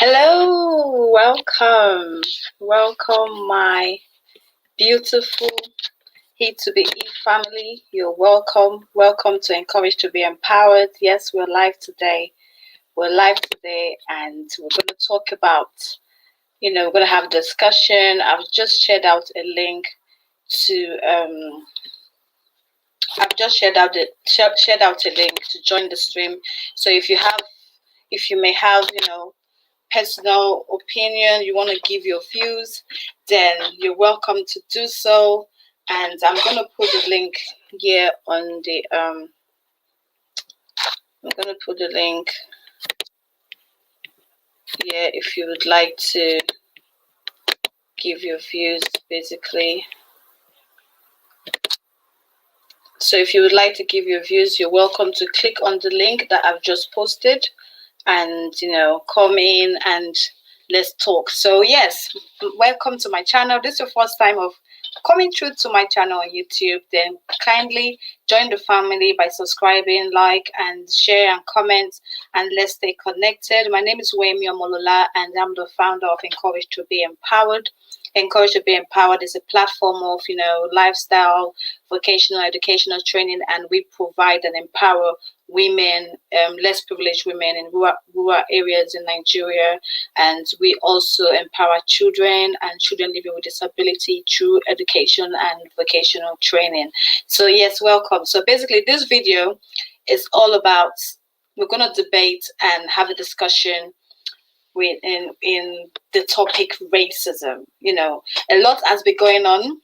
Hello, welcome, my beautiful He to Be E family. You're welcome to Encourage to Be Empowered. Yes, we're live today. And we're going to talk about, we're going to have a discussion. I've just shared out a link to, to join the stream. So if you may have, personal opinion, you want to give your views, then you're welcome to do so. And I'm going to put the link here on the I'm going to put the link here if you would like to give your views, basically. So if you would like to give your views, you're welcome to click on the link that I've just posted and come in and let's talk. So yes, welcome to my channel. This is your first time of coming through to my channel on YouTube, then kindly join the family by subscribing, like and share and comment, and let's stay connected. My name is Wemi Omolola and I'm the founder of Encourage to Be Empowered. Encourage to Be Empowered is a platform of lifestyle, vocational, educational training, and we provide and empower women, less privileged women in rural areas in Nigeria, and we also empower children and children living with disability through education and vocational training. So yes, welcome. So basically this video is all about, we're going to debate and have a discussion in the topic racism. A lot has been going on.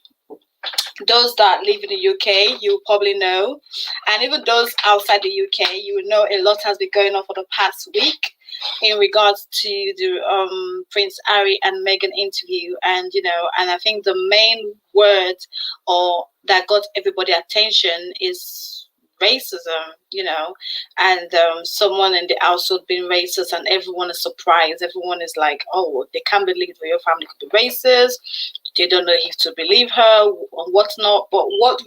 Those that live in the UK, you probably know, and even those outside the UK, you will know a lot has been going on for the past week in regards to the Prince Harry and Meghan interview, and I think the main word or that got everybody attention is racism, and someone in the household being racist, and everyone is surprised. Everyone is like, oh, they can't believe that your family could be racist. They don't know if to believe her or whatnot. But what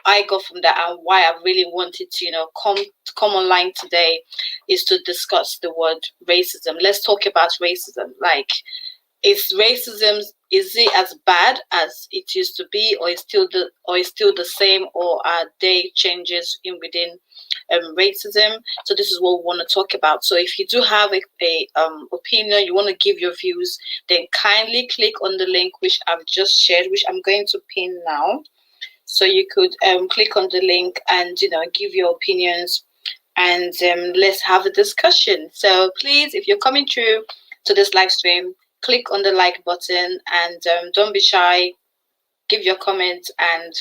I got from that and why I really wanted to, come online today is to discuss the word racism. Let's talk about racism. Like, is it as bad as it used to be, or is still the same, or are there changes within racism? So this is what we want to talk about. So if you do have a opinion, you want to give your views, then kindly click on the link which I've just shared, which I'm going to pin now. So you could click on the link and give your opinions, and let's have a discussion. So please, if you're coming through to this live stream, click on the like button and don't be shy. Give your comment. And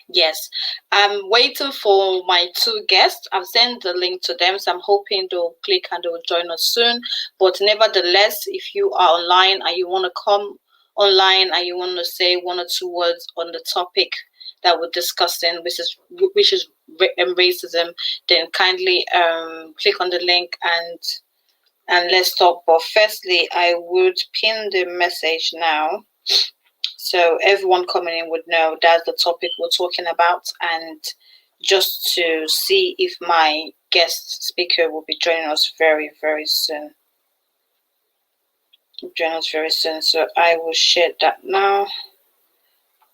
yes, I'm waiting for my two guests. I've sent the link to them, so I'm hoping they'll click and they'll join us soon. But nevertheless, if you are online and you want to come online and you want to say one or two words on the topic that we're discussing, which is racism, then kindly click on the link and let's talk. But firstly, I would pin the message now, so everyone coming in would know that's the topic we're talking about, and just to see if my guest speaker will be joining us very, very soon. So I will share that now.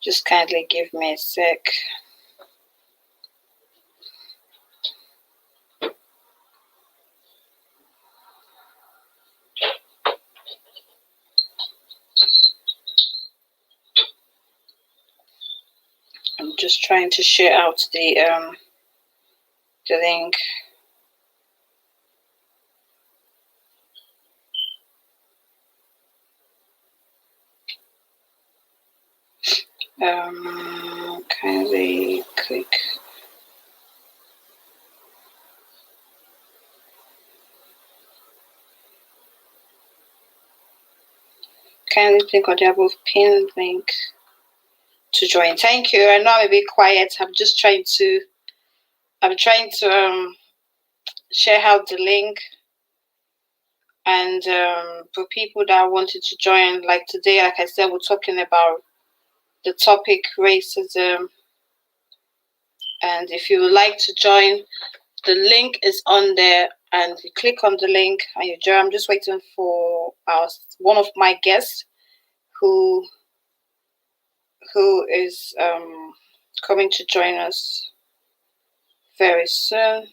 Just kindly give me a sec. I'm just trying to share out the link. Kindly click. Kindly click on the above pinned link to join. Thank you. I know I'm a bit quiet. I'm trying to share out the link, and for people that wanted to join, like today, like I said, we're talking about the topic racism. And if you would like to join, the link is on there, and you click on the link and you join. I'm just waiting for one of my guests who is coming to join us very soon.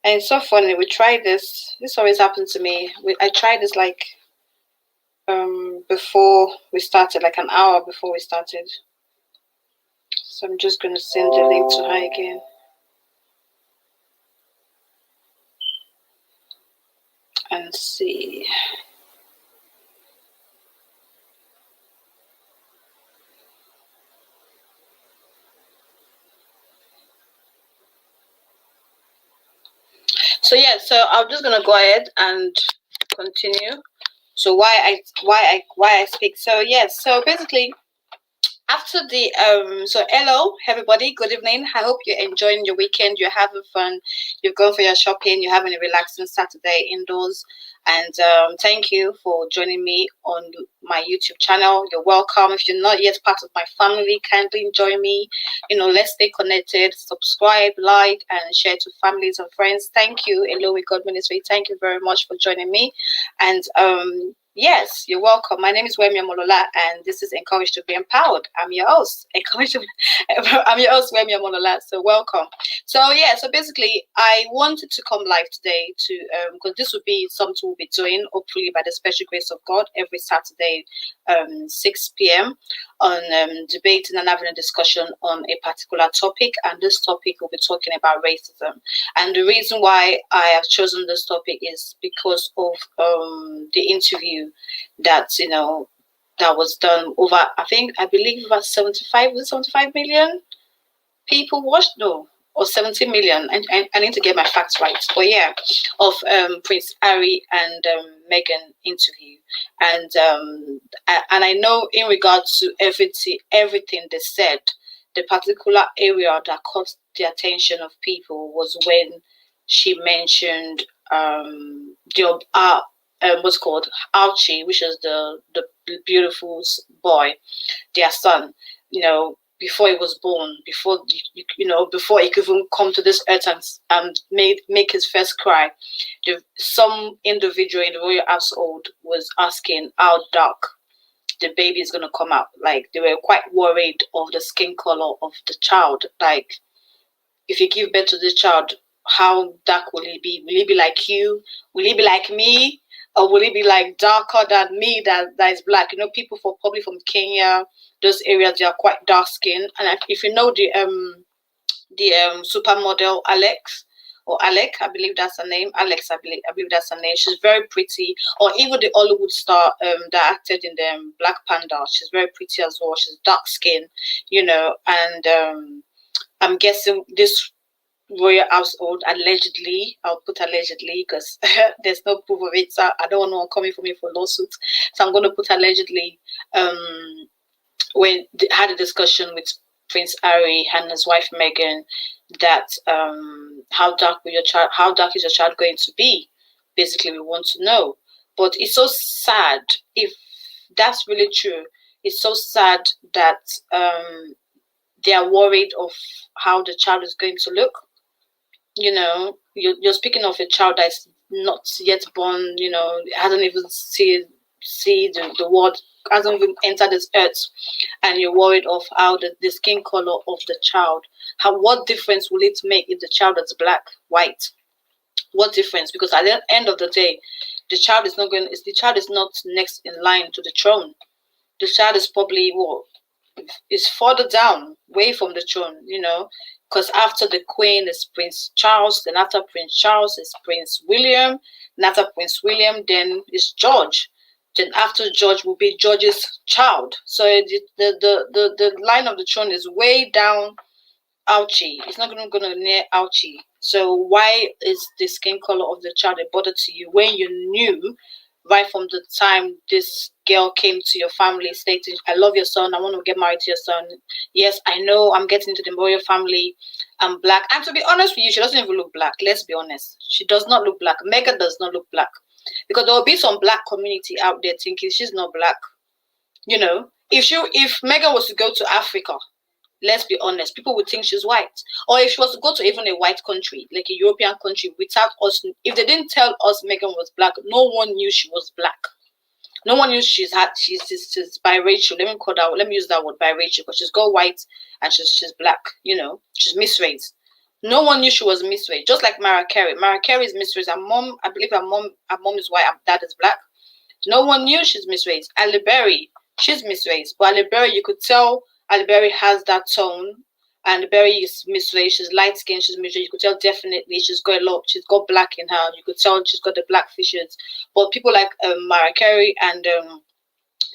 And it's so funny. We tried this. This always happens to me. I tried this like before we started, like an hour before we started. So I'm just going to send the link to her again. And see. So yeah, so I'm just gonna go ahead and continue. So why I speak. So yes, so basically after the so hello everybody, good evening. I hope you're enjoying your weekend, you're having fun, you've gone for your shopping, you're having a relaxing Saturday indoors. And thank you for joining me on my YouTube channel. You're welcome. If you're not yet part of my family, kindly join me. Let's stay connected. Subscribe, like, and share to families and friends. Thank you. Hello with God Ministry. Thank you very much for joining me. And yes, you're welcome. My name is Wemi Amolola, and this is Encouraged to be Empowered. I'm your host. I'm your host, Wemi Amolola. So welcome. So yeah, so basically, I wanted to come live today to because this would be something we'll be doing, hopefully by the special grace of God, every Saturday, 6 p.m. on debating and having a discussion on a particular topic. And this topic will be talking about racism. And the reason why I have chosen this topic is because of the interview that that was done over, I believe about 75 million people watched. No, or 70 million. And I need to get my facts right. But yeah, of Prince Harry and Meghan interview. And I know in regards to everything they said, the particular area that caught the attention of people was when she mentioned what's called Archie, which is the beautiful boy, their son. Before he was born, before before he could even come to this earth and make his first cry, some individual in the royal household was asking how dark the baby is going to come out. Like, they were quite worried of the skin color of the child. Like, if you give birth to this child, how dark will he be? Will he be like you? Will he be like me? Or will he be like darker than me that is black? People probably from Kenya, those areas, they are quite dark skinned. And if you know the supermodel Alex or Alec, I believe that's her name. Alex, I believe that's her name. She's very pretty. Or even the Hollywood star that acted in the Black Panther. She's very pretty as well. She's dark skinned, and I'm guessing this royal household, allegedly, I'll put allegedly because there's no proof of it, so I don't want no one coming for me for lawsuits, so I'm going to put allegedly, when they had a discussion with Prince Harry and his wife Meghan, that how dark is your child going to be? Basically, we want to know. But it's so sad. If that's really true, it's so sad that they are worried of how the child is going to look. You're speaking of a child that's not yet born, hasn't even see the world, hasn't even entered this earth, and you're worried of how the skin color of the child, what difference will it make if the child is black, white? What difference? Because at the end of the day, the child is not next in line to the throne. The child is probably is further down, way from the throne, because after the Queen is Prince Charles, then after Prince Charles is Prince William, and after Prince William, then is George. Then after George will be George's child. So the line of the throne is way down Archie. It's not going to near Archie. So why is the skin color of the child a bother to you when you knew right from the time this girl came to your family stating, I love your son, I want to get married to your son. Yes, I know I'm getting to the royal family. I'm black. And to be honest with you, she doesn't even look black. Let's be honest. She does not look black. Meghan does not look black. Because there will be some black community out there thinking she's not black. If Meghan was to go to Africa, Let's be honest. People would think she's white. Or if she was to go to even a white country, like a European country, without us, if they didn't tell us Megan was black, no one knew she was black. No one knew she's biracial. Let me use that word, biracial, because she's got white and she's black. She's misrace. No one knew she was misrace. Just like Mariah Carey. Mariah Carey is misrace. I believe her mom is white. Her dad is black. No one knew she's misrace. Halle Berry, she's misrace. But Halle Berry, you could tell Halle Berry has that tone. And Berry is misrace. She's light skinned. She's misrace. You could tell definitely she's got black in her. You could tell she's got the black features. But people like Mariah Carey and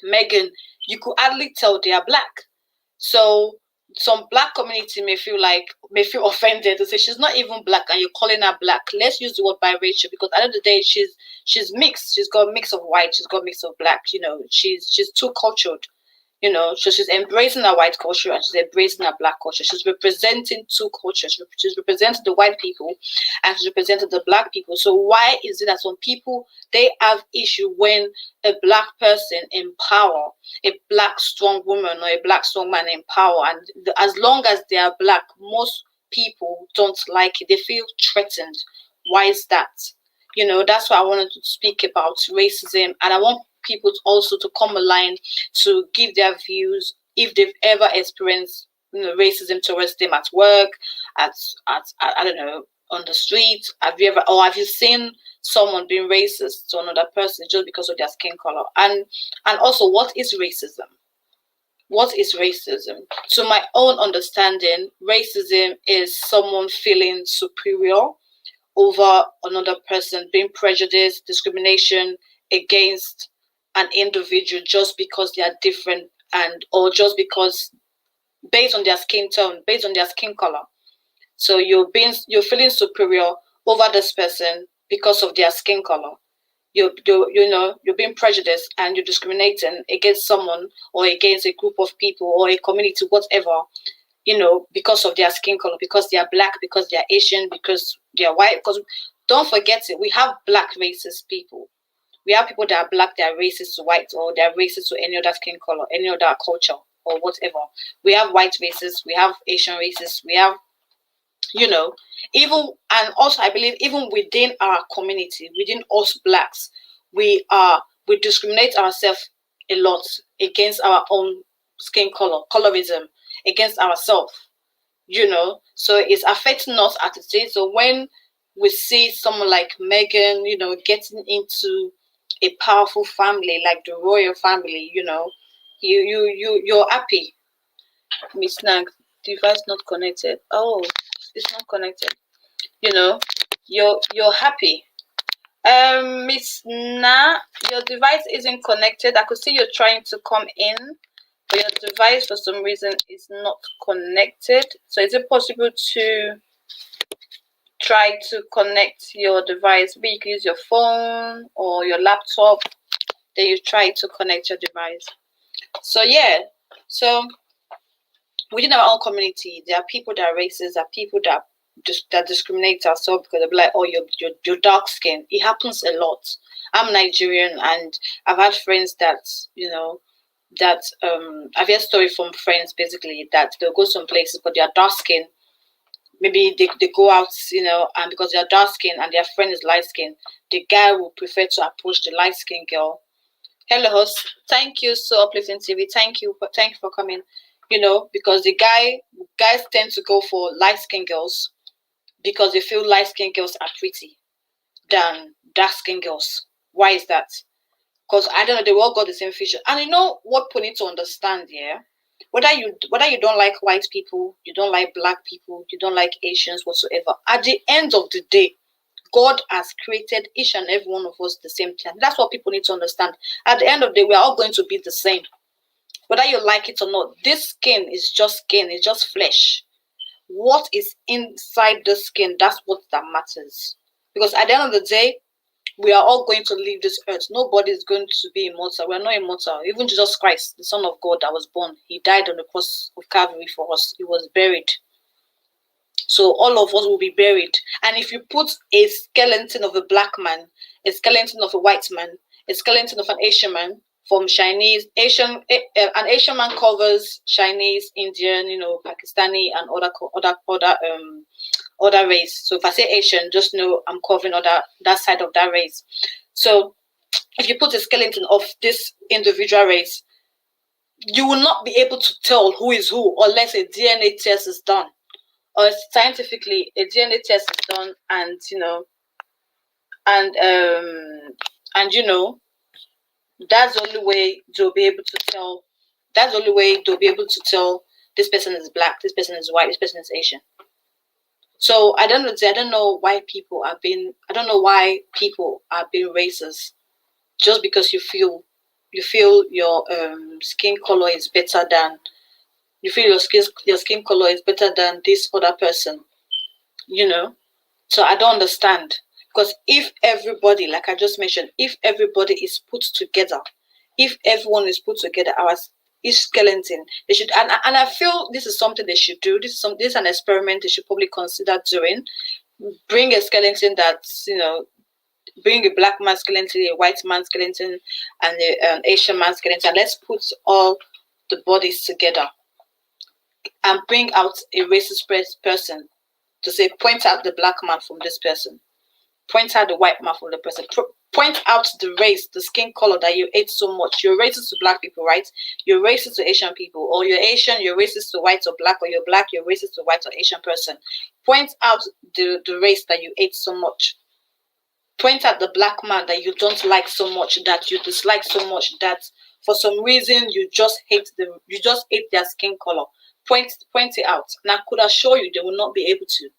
Megan, you could hardly tell they are black. So some black community may feel offended to say she's not even black and you're calling her black. Let's use the word biracial, because at the end of the day she's mixed. She's got a mix of white, she's got a mix of black. She's too cultured. So she's embracing her white culture and she's embracing her black culture. She's representing two cultures. She's representing the white people and she's representing the black people. So why is it that some people, they have issue when a black person in power, a black strong woman or a black strong man in power, and as long as they are black, most people don't like it. They feel threatened. Why is that? That's why I wanted to speak about racism, and I want people also to come aligned to give their views if they've ever experienced racism towards them at work, at I don't know, on the street. Have you seen someone being racist to another person just because of their skin color? And also, what is racism? What is racism? To my own understanding, racism is someone feeling superior over another person, being prejudiced, discrimination against an individual just because they are different, or just because based on their skin tone, based on their skin color. So you're feeling superior over this person because of their skin color. You're being prejudiced and you're discriminating against someone or against a group of people or a community, whatever, because of their skin color, because they are black, because they are Asian, because they are white. Because don't forget it, we have black racist people. We have people that are black, they are racist to white, or they are racist to any other skin color, any other culture, or whatever. We have white racists, we have Asian racists, we have, and also I believe even within our community, within us blacks, we discriminate ourselves a lot against our own skin color, colorism, against ourselves, so it's affecting us at the stage. So when we see someone like Megan, getting into a powerful family like the royal family, you're happy. Miss Nag, device not connected. Oh, it's not connected. You're happy. Miss Na, your device isn't connected. I could see you're trying to come in, but your device for some reason is not connected. So is it possible to try to connect your device? Maybe you can use your phone or your laptop, then you try to connect your device. So within our own community, there are people that are racist, there are people that discriminate ourselves because they're like, oh, you're dark skin. It happens a lot. I'm Nigerian and I've had friends that I've heard story from friends basically that they'll go some places but they are dark skin. Maybe they go out, and because they are dark skin and their friend is light skin, the guy will prefer to approach the light skin girl. Hello, host. Thank you, so uplifting TV. Thank you for coming. Because the guys tend to go for light skin girls because they feel light skin girls are pretty than dark skin girls. Why is that? Because I don't know, they all got the same feature. And you know what we need to understand here? Whether you don't like white people, you don't like black people, you don't like Asians whatsoever, at the end of the day, God has created each and every one of us the same time. That's what people need to understand. At the end of the day, we are all going to be the same. Whether you like it or not, this skin is just skin, it's just flesh. What is inside the skin, that's what that matters. Because at the end of the day, we are all going to leave this earth. Nobody is going to be immortal. We're not immortal. Even Jesus Christ, the Son of God that was born, he died on the cross of Calvary for us. He was buried. So all of us will be buried. And if you put a skeleton of a black man, a skeleton of a white man, a skeleton of an Asian man, from Chinese, an Asian man covers Chinese, Indian, Pakistani, and other race. So if I say Asian, just know I'm covering that side of that race. So if you put a skeleton of this individual race, you will not be able to tell who is who unless a DNA test is done, or scientifically a DNA test is done, and and that's the only way they'll be able to tell. That's the only way they'll be able to tell this person is black, this person is white, this person is Asian. So I don't know. I don't know why people are being. I don't know why people are being racist just because you feel your skin color is better than you feel your skin color is better than this other person. So I don't understand, because if everybody, like I just mentioned, if everybody is put together, if everyone is put together, each skeleton, they should, and I feel this is something they should do. This is an experiment they should probably consider doing. Bring a skeleton that's bring a black man skeleton, a white man skeleton, and an Asian man skeleton. Let's put all the bodies together and bring out a racist person to say, point out the black man from this person, point out the white man from the person, point out the race, the skin color that you hate so much. You're racist to black people, right? You're racist to Asian people, or you're Asian, you're racist to white or black, or you're black, you're racist to white or Asian person. Point out the race that you hate so much. Point out the black man that you don't like so much, that you dislike so much, that for some reason you just hate their skin color. Point it out. And I could assure you they will not be able to.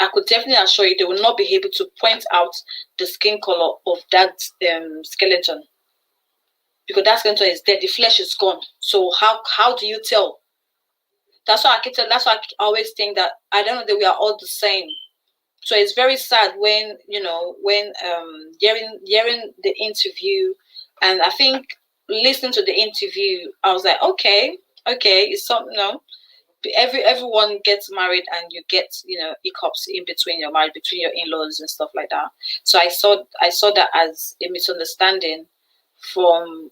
I could definitely assure you they will not be able to point out the skin color of that skeleton, because that skeleton is dead. The flesh is gone. So how do you tell? That's why I always think that I don't know that we are all the same. So it's very sad when hearing the interview, and I think listening to the interview, I was like, okay, it's something. Everyone gets married and you get hiccups in between your marriage, between your in-laws and stuff like that. So I saw that as a misunderstanding from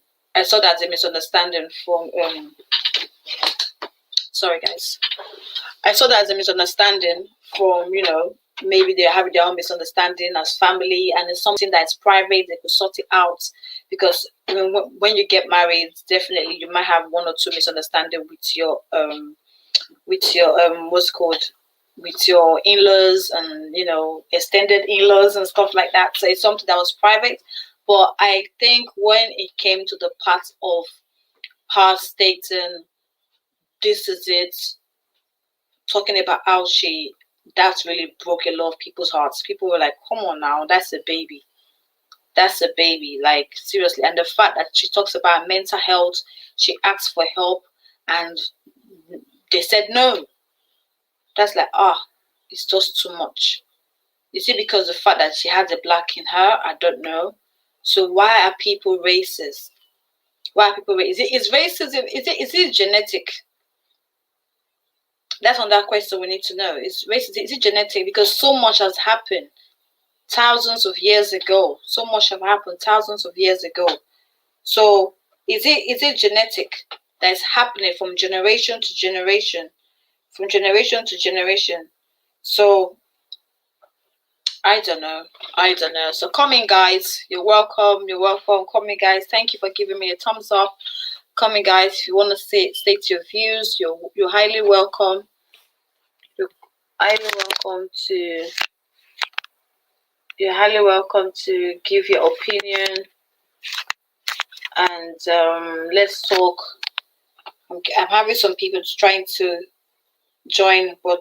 sorry guys, I saw that as a misunderstanding from maybe they're having their own misunderstanding as family, and it's something that's private. They could sort it out, because when you get married, definitely you might have one or two misunderstanding with your what's called, with your in-laws, and extended in-laws and stuff like that. So it's something that was private. But I think when it came to the part of her stating, this is it, talking about how that really broke a lot of people's hearts. People were like, come on now, that's a baby, like seriously. And the fact that she talks about mental health, she asked for help and they said no. That's like, it's just too much. Is it because of the fact that she has a black in her? I don't know. So why are people racist? Why are people racist? Is racism, is it genetic? That's another question we need to know. Is it genetic? Because so much has happened thousands of years ago. So much have happened thousands of years ago. So is it genetic that is happening from generation to generation? From generation to generation. So I don't know. So come in, guys. You're welcome. Come in, guys. Thank you for giving me a thumbs up. Come in, guys. If you want to state your views, you're highly welcome. You're highly welcome to give your opinion, and let's talk. I'm having some people trying to join, but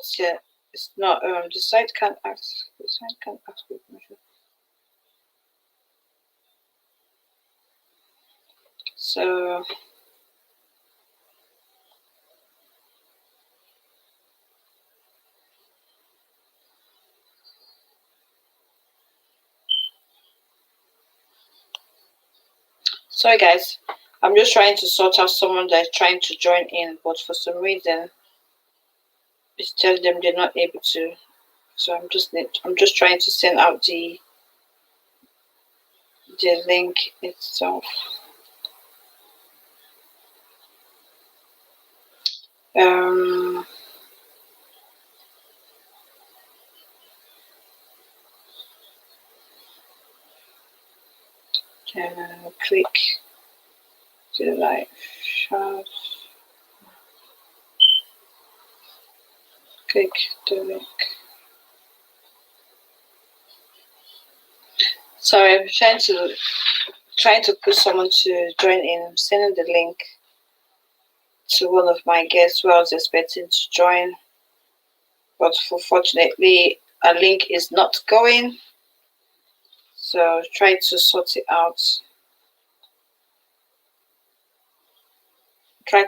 it's not. The site can't ask. The site can't ask for permission. So. Sorry guys, I'm just trying to sort out someone that's trying to join in, but for some reason it's telling them they're not able to. So I'm just trying to send out the the link itself. Click the live chat. Click the link. Sorry, I'm trying to put someone to join in. I'm sending the link to one of my guests who I was expecting to join, but unfortunately a link is not going. So try to sort it out.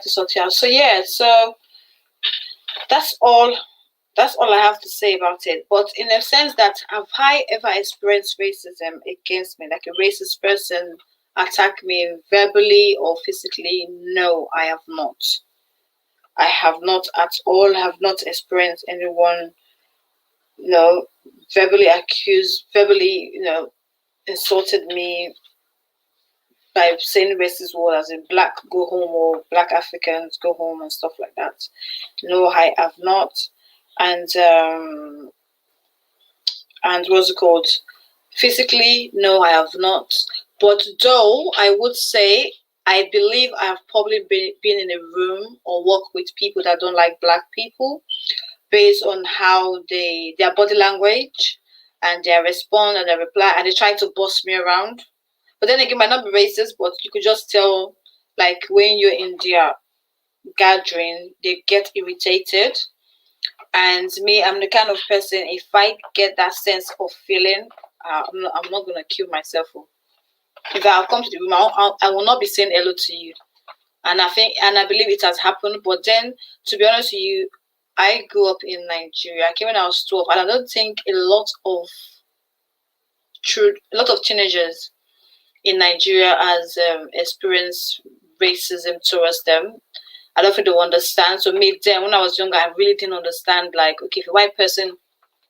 So yeah, so that's all I have to say about it. But in a sense that have I ever experienced racism against me, like a racist person attack me verbally or physically? No, I have not. I have not at all. Have not experienced anyone, verbally insulted me by saying racist words as in black go home or black Africans go home and stuff like that. No, I have not. And what's it called? Physically, no, I have not. But though I would say I believe I have probably been in a room or worked with people that don't like black people based on how their body language and their response and their reply, and they try to boss me around. But then again, might not be racist, but you could just tell, like when you're in their gathering, they get irritated. And me, I'm the kind of person, if I get that sense of feeling, I'm not gonna kill myself. If I come to the room, I will not be saying hello to you. And I believe it has happened. But then, to be honest with you, I grew up in Nigeria. I came when I was 12, and I don't think a lot of teenagers in Nigeria has experienced racism towards them. I don't think they understand. So me then, when I was younger, I really didn't understand. Like, okay, if a white person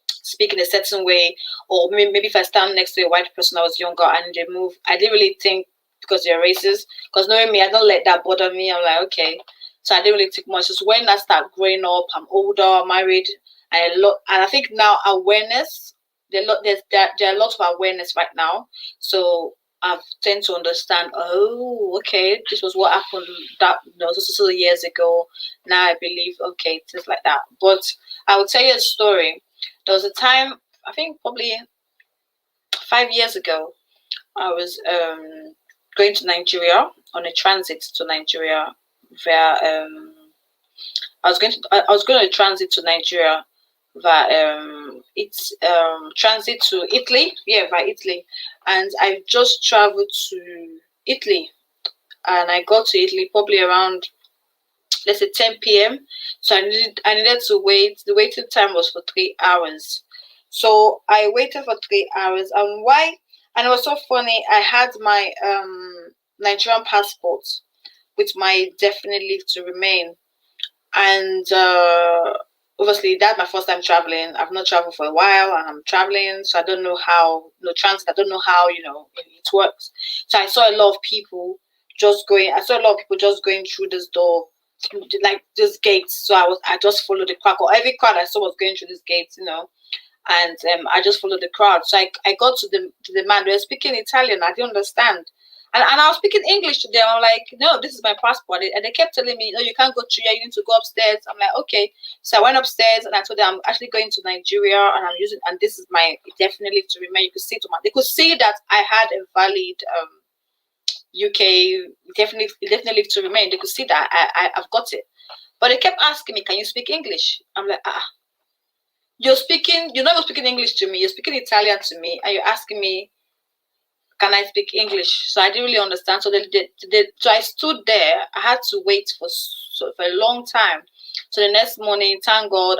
speak in a certain way, or maybe if I stand next to a white person I was younger and they move, I didn't really think because they're racist. Because knowing me, I don't let that bother me. I'm like, okay. So I didn't really think much. Just when I start growing up, I'm older, married, and I think now awareness. There are a lot of awareness right now. So I've tend to understand. Oh, okay, this was what happened so years ago. Now I believe, okay, things like that. But I will tell you a story. There was a time, I think probably 5 years ago, I was going to Nigeria on a transit to Nigeria via I was going to transit to Nigeria via transit to Italy, via Italy, and I just traveled to Italy, and I got to Italy probably around, let's say, 10 p.m. So I needed to wait. The waiting time was for 3 hours. So I waited for 3 hours. And why? And it was so funny. I had my Nigerian passport with my definite leave to remain. And obviously that's my first time traveling. I've not traveled for a while and I'm traveling, so I don't know how transit, I don't know how it works. So I saw a lot of people just going through this door, like this gates. So I just followed the crowd, or every crowd I saw was going through this gates, and I just followed the crowd. So I got to the man. They were speaking Italian. I didn't understand. And I was speaking English to them. I'm like, no, this is my passport. And they kept telling me, no, you can't go through here. You need to go upstairs. I'm like, okay. So I went upstairs and I told them I'm actually going to Nigeria and this is my definitely to remain. You could see they could see that I had a valid UK definitely to remain. They could see that I've got it. But they kept asking me, can you speak English? I'm like, you're not even speaking English to me. You're speaking Italian to me, and you're asking me, can I speak English? So I didn't really understand. So so I stood there. I had to wait for a long time. So the next morning, thank God,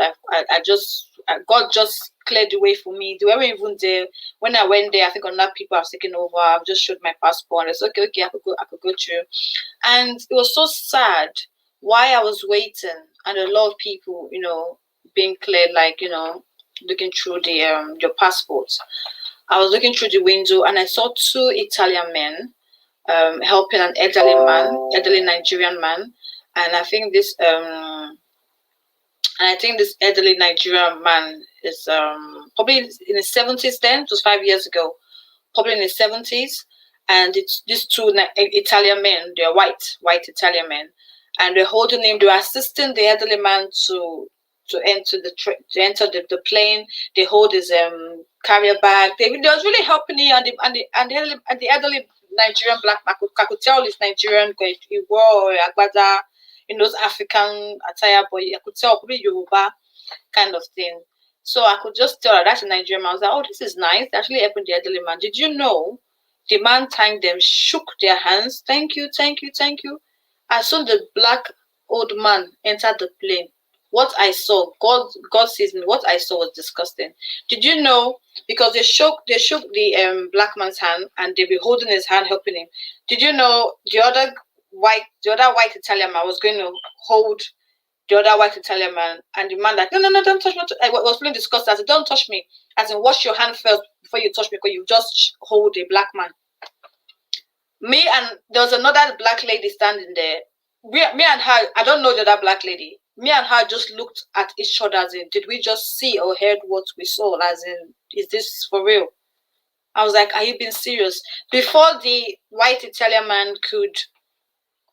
God just cleared the way for me. They weren't even there. When I went there, I think another people have taken over. I've just showed my passport. And it's okay, I could go through. And it was so sad why I was waiting, and a lot of people, being cleared, like, looking through the your passports. I was looking through the window and I saw two Italian men helping an elderly Nigerian man, and I think this elderly Nigerian man is probably in his 70s. Then it was 5 years ago, probably in his 70s, and it's these two Italian men. They're white Italian men, and they're holding him. They're assisting the elderly man to enter the plane. They hold his carrier bag. They was really helping him, and the elderly Nigerian black man. I could tell he's Nigerian because he wore agbada in those African attire, but I could tell probably Yoruba kind of thing. So I could just tell that that's a Nigerian man. I was like, oh, this is nice. They actually helping the elderly man. Did you know the man thanked them, shook their hands, thank you, thank you, thank you. As soon the black old man entered the plane, what I saw, God sees me, what I saw was disgusting. Did you know? Because they shook the black man's hand and they were holding his hand, helping him. Did you know the other white Italian man was going to hold the other white Italian man, and the man like, no, don't touch me. I was feeling disgusted. I said, don't touch me. As in, wash your hand first before you touch me, because you just hold a black man. Me and there was another black lady standing there. Me and her, I don't know the other black lady. Me and her just looked at each other as in, did we just see or heard what we saw? As in, is this for real? I was like, are you being serious? Before the white Italian man could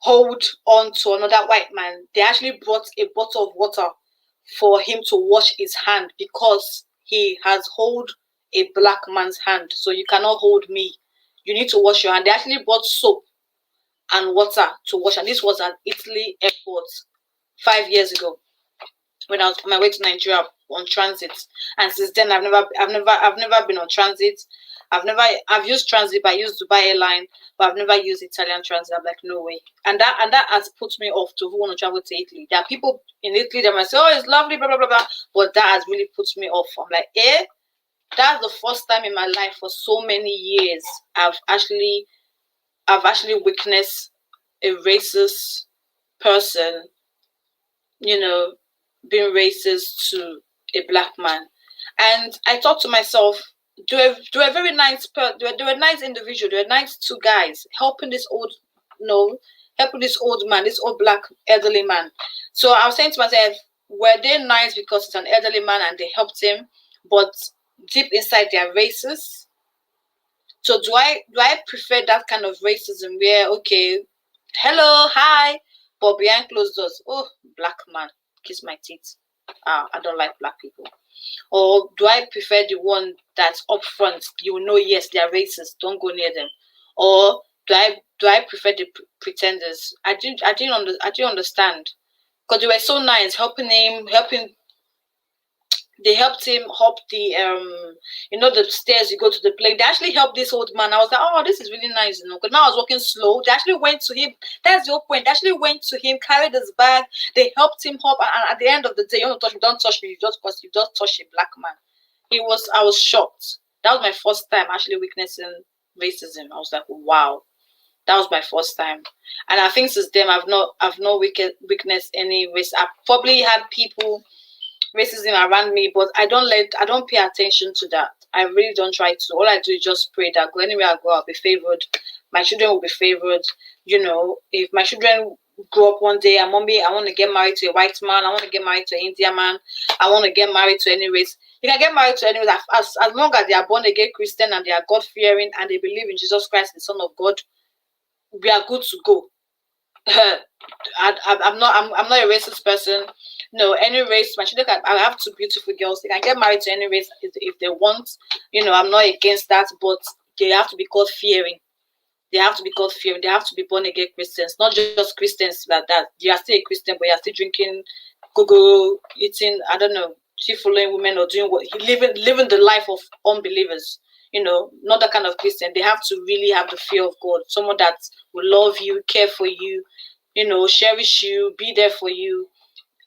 hold on to another white man, they actually brought a bottle of water for him to wash his hand, because he has hold a black man's hand. So you cannot hold me. You need to wash your hand. They actually bought soap and water to wash. And this was at Italy airport 5 years ago when I was on my way to Nigeria on transit. And since then I've never been on transit. I've used transit, but I used Dubai airline, but I've never used Italian transit. I'm like, no way. And that has put me off to who want to travel to Italy. There are people in Italy that might say, oh, it's lovely, blah blah blah blah, but that has really put me off. I'm like, that's the first time in my life for so many years I've actually witnessed a racist person, being racist to a black man. And I thought to myself, they were very nice. They were nice individual. They were nice two guys helping this old man, this old black elderly man. So I was saying to myself, were they nice because it's an elderly man and they helped him, but deep inside they are racist? So do I prefer that kind of racism where, okay, hello, hi, but behind closed doors, oh, black man, kiss my teeth. I don't like black people. Or do I prefer the one that's up front? You know, yes, they are racist. Don't go near them. Or do I prefer the pretenders? I didn't understand, because they were so nice, they helped him hop the the stairs you go to the plane. They actually helped this old man. I was like, oh, this is really nice, because now I was walking slow. They actually went to him. That's the whole point. They actually went to him, carried his bag. They helped him hop, and at the end of the day, you want to touch me, don't touch me. You just touch a black man. I was shocked. That was my first time actually witnessing racism. I was like, wow. That was my first time, and I think since then I've not witnessed any race. I've probably had people racism around me, but I don't pay attention to that. I really don't try to. All I do is just pray that anywhere I go, I'll be favored. My children will be favored. If my children grow up one day and mommy, I want to get married to a white man, I want to get married to an Indian man, I want to get married to any race. You can get married to any race as long as they are born again Christian and they are God fearing and they believe in Jesus Christ, the Son of God. We are good to go. I'm not a racist person. No, any race. My children I have two beautiful girls. They can get married to any race if they want. I'm not against that, but they have to be God fearing. They have to be God fearing. They have to be born again Christians, not just Christians like that. You are still a Christian, but you are still drinking, eating. I don't know, following women or doing what living the life of unbelievers. Not that kind of Christian. They have to really have the fear of God. Someone that will love you, care for you, cherish you, be there for you,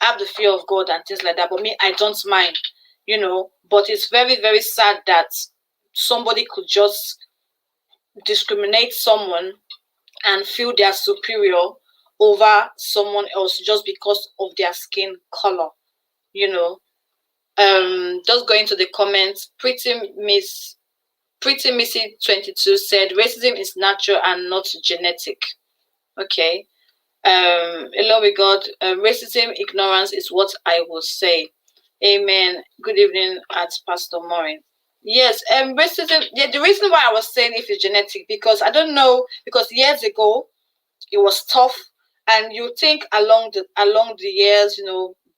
have the fear of God and things like that. But me, I don't mind, but it's very, very sad that somebody could just discriminate someone and feel they are superior over someone else just because of their skin color. Just going to the comments, Pretty Pretty Missy 22 said racism is natural and not genetic. Okay. Along with God, racism, ignorance is what I will say. Amen. Good evening, at Pastor Maureen. Yes, racism. Yeah, the reason why I was saying if it's genetic, because I don't know, because years ago it was tough, and you think along the years,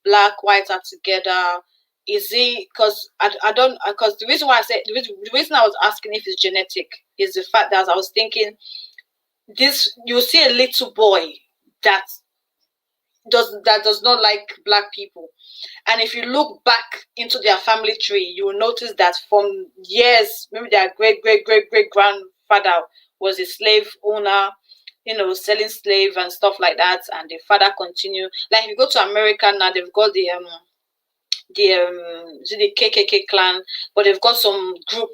black, white are together. Is it because I don't, because the reason why I said the reason I was asking if it's genetic is the fact that I was thinking this, you see a little boy that does not like black people, and if you look back into their family tree, you will notice that from years, maybe their great grandfather was a slave owner, selling slave and stuff like that, and the father continue. Like if you go to America now, they've got the KKK clan, but they've got some group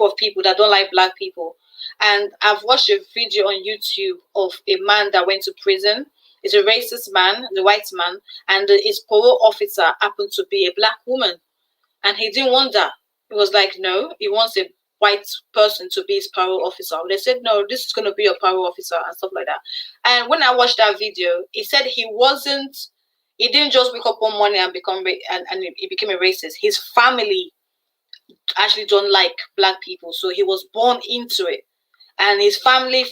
of people that don't like black people. And I've watched a video on YouTube of a man that went to prison. It's a racist man, the white man, and his parole officer happened to be a black woman, and he didn't want that. He was like, no, he wants a white person to be his parole officer. They said, no, this is going to be your parole officer and stuff like that. And when I watched that video, he said he didn't just wake up one morning and he became a racist. His family actually don't like black people, so he was born into it. And his family,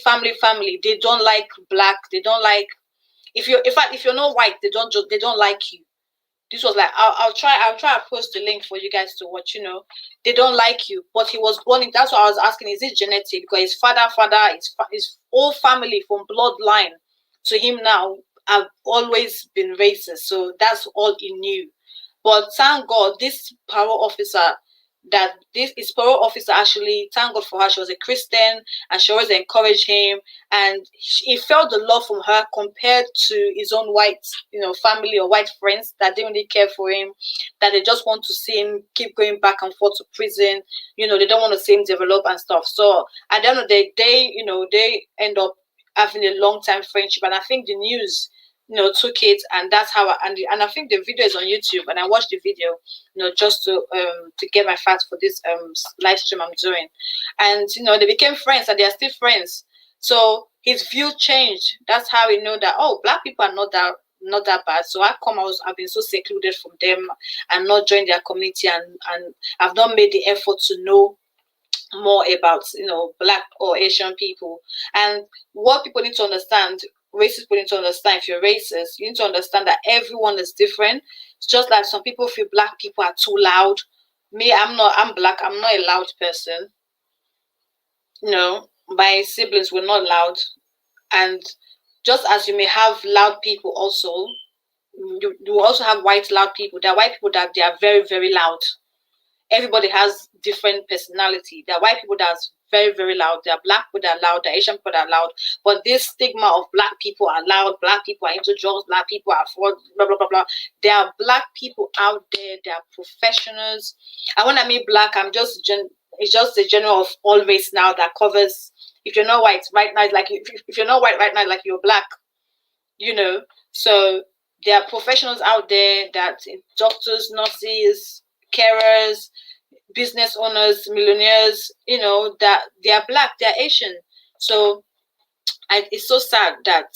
they don't like black. They don't like, if you're not white, they don't like you. This was like, I'll try to post the link for you guys to watch. They don't like you, but he was born in. That's what I was asking. Is it genetic? Because his father, his whole family from bloodline to him now have always been racist. So that's all he knew. But thank God, this parole officer, actually, thank God for her. She was a Christian, and she always encouraged him, and he felt the love from her compared to his own white, family or white friends that didn't really care for him, that they just want to see him keep going back and forth to prison. They don't want to see him develop and stuff. So at the end of the day, they end up having a long time friendship, and I think the news took it, and that's how and I think the video is on YouTube, and I watched the video just to get my facts for this live stream I'm doing. And they became friends, and they are still friends. So his view changed. That's how we know that, oh, black people are not that bad. So I've been so secluded from them and not joined their community, and I've not made the effort to know more about black or Asian people. And what people need to understand, racist people need to understand, if you're racist, you need to understand that everyone is different. It's just like some people feel black people are too loud. Me, I'm black, I'm not a loud person. My siblings were not loud. And just as you may have loud people also, you also have white loud people. There are white people that they are very, very loud. Everybody has different personality. There are white people that's very, very loud. There are black people that are loud. There are Asian people that are loud. But this stigma of black people are loud, black people are into drugs, black people are for blah, blah, blah, blah. There are black people out there. They are professionals. And when I mean black, it's just the general of all race now that covers, if you're not white right now, like if you're not white right now, like you're black, So there are professionals out there, that doctors, nurses, carers, business owners, millionaires, that they are black, they are Asian. So it's so sad that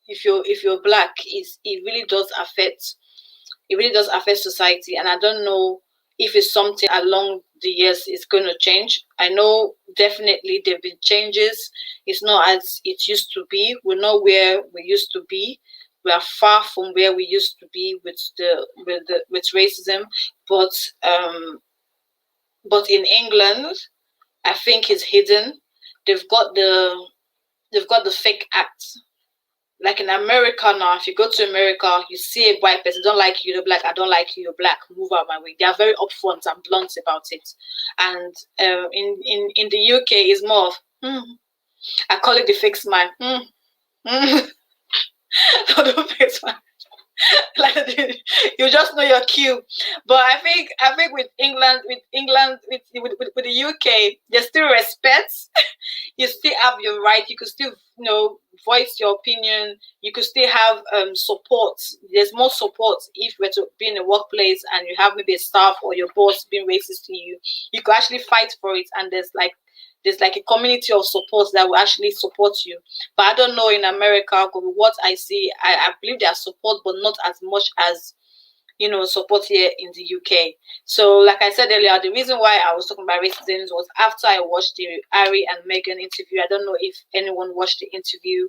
if you're black, it really does affect society. And I don't know if it's something along the years is going to change. I know definitely there have been changes. It's not as it used to be. We're not where we used to be. We are far from where we used to be with racism. But in England, I think it's hidden. They've got the fake acts. Like in America now, if you go to America, you see a white person, don't like you, you're black, I don't like you, you're black, move out my way. They are very upfront and blunt about it. And in the UK, it's more of, I call it the fake smile. The fake smile. Like, you just know your cue. But I think with the UK, there's still respect. You still have your right. You could still, voice your opinion. You could still have support. There's more support if we're to be in a workplace and you have maybe a staff or your boss being racist to you. You could actually fight for it, and there's like a community of support that will actually support you. But I don't know in America, what I see, I believe there's support, but not as much as support here in the UK. So, like I said earlier, the reason why I was talking about racism was after I watched the Harry and Meghan interview. I don't know if anyone watched the interview.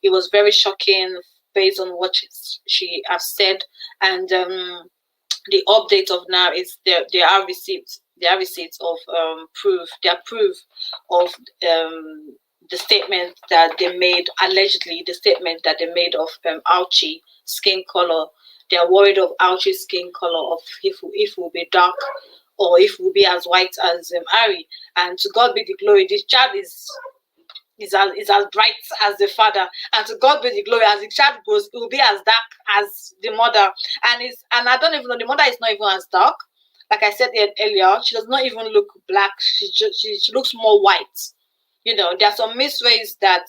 It was very shocking based on what she has said, and the update of now is there are receipts. There are receipts of proof. There are proof of the statement that they made, allegedly the statement that they made of Archie skin color. They are worried of Archie's skin color, of if will be dark or if will be as white as Harry. And to God be the glory, this child is as bright as the father, and to God be the glory. As the child grows, it will be as dark as the mother. And I don't even know, the mother is not even as dark. Like I said earlier, she does not even look black. She looks more white. There are some misways that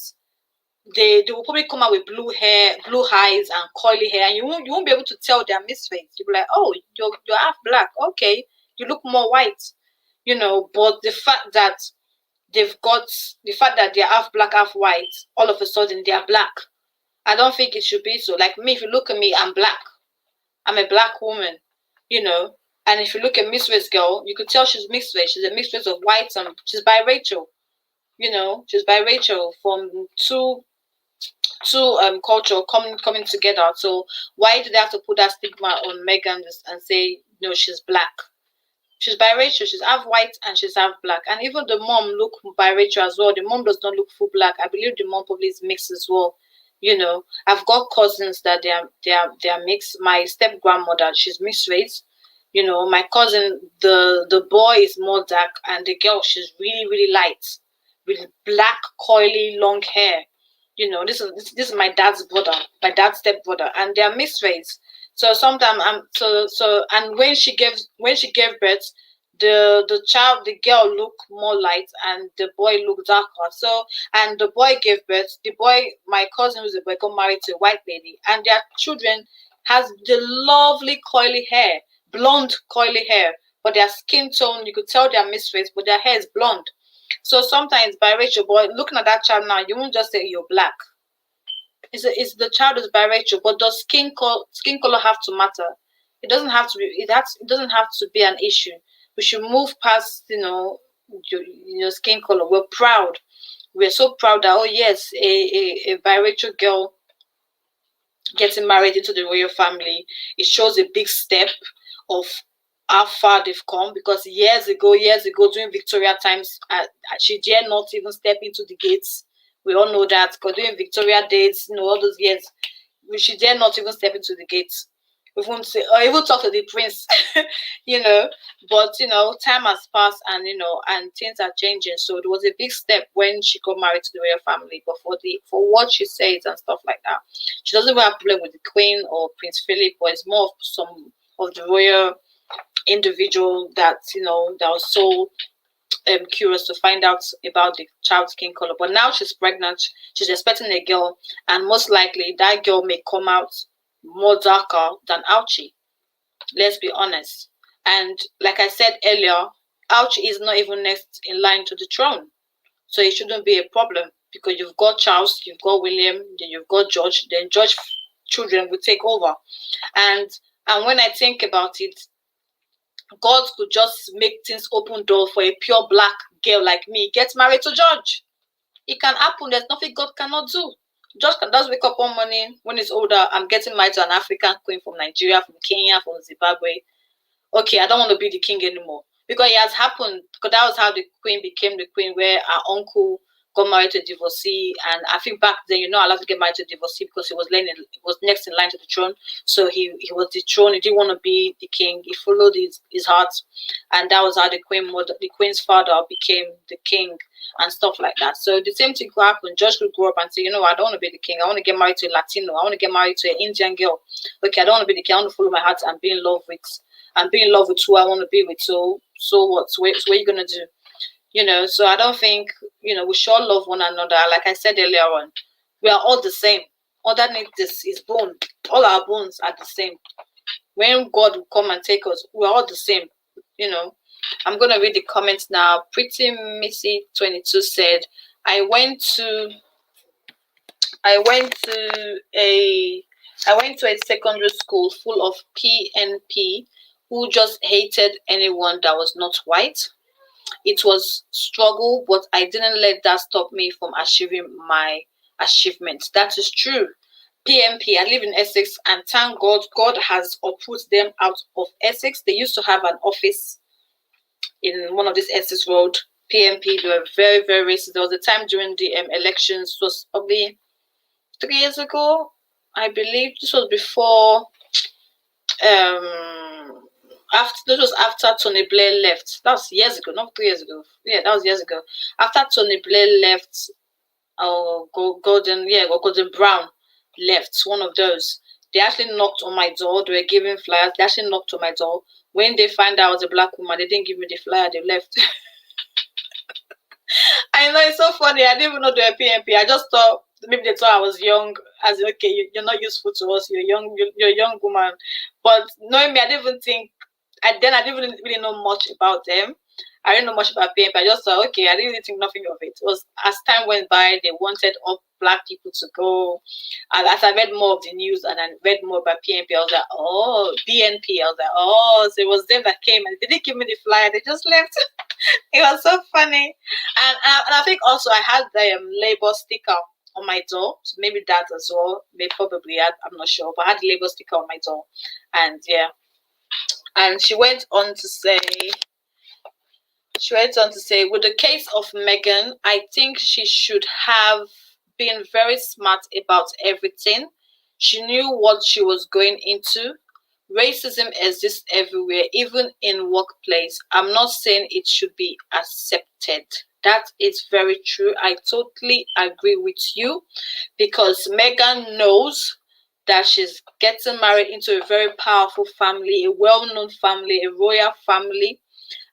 they will probably come out with blue hair, blue eyes, and curly hair, and you won't be able to tell they're misfits. You'll be like, oh, you're half black, okay, you look more white, But the fact that they're half black, half white, all of a sudden they are black. I don't think it should be so. Like me, if you look at me, I'm black. I'm a black woman, And if you look at Miss Race girl, you could tell she's mixed race. She's a mixed race of white, and she's biracial. She's biracial from two culture coming together. So why do they have to put that stigma on Megan and say she's black? She's biracial. She's half white and she's half black. And even the mom look biracial as well. The mom does not look full black. I believe the mom probably is mixed as well. I've got cousins that they are mixed. My step grandmother, she's mixed race. My cousin, the boy is more dark, and the girl, she's really really light with black curly long hair. This is my dad's brother, my dad's step brother, and they are mixed race. So sometimes and when she gave birth, the girl looked more light and the boy looked darker. So, and the boy gave birth. The boy, my cousin who's a boy, got married to a white lady, and their children has the lovely curly hair, blonde curly hair, but their skin tone, you could tell they're mixed race, but their hair is blonde. So sometimes biracial, but looking at that child now, you won't just say you're black. It's the child is biracial, but does skin color have to matter? It doesn't have to be. It doesn't have to be an issue. We should move past, your skin color. We're proud. We're so proud that, oh yes, a biracial girl getting married into the royal family. It shows a big step of how far they've come, because years ago during Victoria times, she dare not even step into the gates. We all know that, because during Victoria days, all those years, she dare not even step into the gates. We won't say, or even talk to the prince, But time has passed, and and things are changing. So it was a big step when she got married to the royal family. But for what she says and stuff like that, she doesn't even have a problem with the Queen or Prince Philip, but it's more of some of the royal individual that that was so curious to find out about the child's skin color. But now she's pregnant, she's expecting a girl, and most likely that girl may come out more darker than Archie. Let's be honest. And like I said earlier, Archie is not even next in line to the throne, so it shouldn't be a problem, because you've got Charles, you've got William, then you've got George, then George children will take over. And when I think about it, God could just make things open door for a pure black girl like me get married to George. It can happen. There's nothing God cannot do. George can just wake up one morning when he's older. I'm getting married to an African queen from Nigeria, from Kenya, from Zimbabwe. Okay, I don't want to be the king anymore, because it has happened. Because that was how the queen became the queen, where our uncle got married to a divorcee, and I think back then you're not allowed to get married to a divorcee because he was next in line to the throne. So he was the throne. He didn't want to be the king. He followed his heart, and that was how the queen's father became the king and stuff like that. So the same thing could happen. Josh could grow up and say, you know, I don't want to be the king. I want to get married to a Latino. I want to get married to an Indian girl. Okay, I don't want to be the king. I want to follow my heart and be in love with who I want to be with. So what? So what are you gonna do? You know, so I don't think, you know, we should all love one another. Like I said earlier on, we are all the same. Underneath this is bone. All our bones are the same. When God will come and take us, we're all the same. You know, I'm gonna read the comments now. Pretty Missy 22 said, I went to a secondary school full of PNP who just hated anyone that was not white. It was struggle, but I didn't let that stop me from achieving my achievements. That is true. PMP, I live in Essex, and thank God, God has uprooted them out of Essex. They used to have an office in one of these Essex Road. PMP, they were very, very racist. There was a time during the elections, it was probably 3 years ago, I believe. This was before after Tony Blair left. That was years ago, not 3 years ago. Yeah, that was years ago. After Tony Blair left, Gordon Brown left, one of those. They actually knocked on my door. They were giving flyers. They actually knocked on my door. When they find out I was a black woman, they didn't give me the flyer. They left. I know, it's so funny. I didn't even know they were PNP. I just thought maybe they thought I was young. As in, okay, you're not useful to us. You're young. You're a young woman. But knowing me, I didn't even think. I didn't really know much about them. I didn't know much about PNP. I just thought, okay, I didn't really think nothing of it. It was as time went by, they wanted all black people to go. And as I read more of the news and I read more about PNP, I was like, oh, BNP. I was like, oh, so it was them that came and they didn't give me the flyer. They just left. It was so funny. And I think also I had the Labour sticker on my door. So maybe that as well. Maybe probably, I'm not sure. But I had the Labour sticker on my door. And yeah. And she went on to say, with the case of Meghan, I think she should have been very smart about everything. She knew what she was going into. Racism exists everywhere, even in workplace. I'm not saying it should be accepted. That is very true. I totally agree with you, because Meghan knows that she's getting married into a very powerful family, a well-known family, a royal family,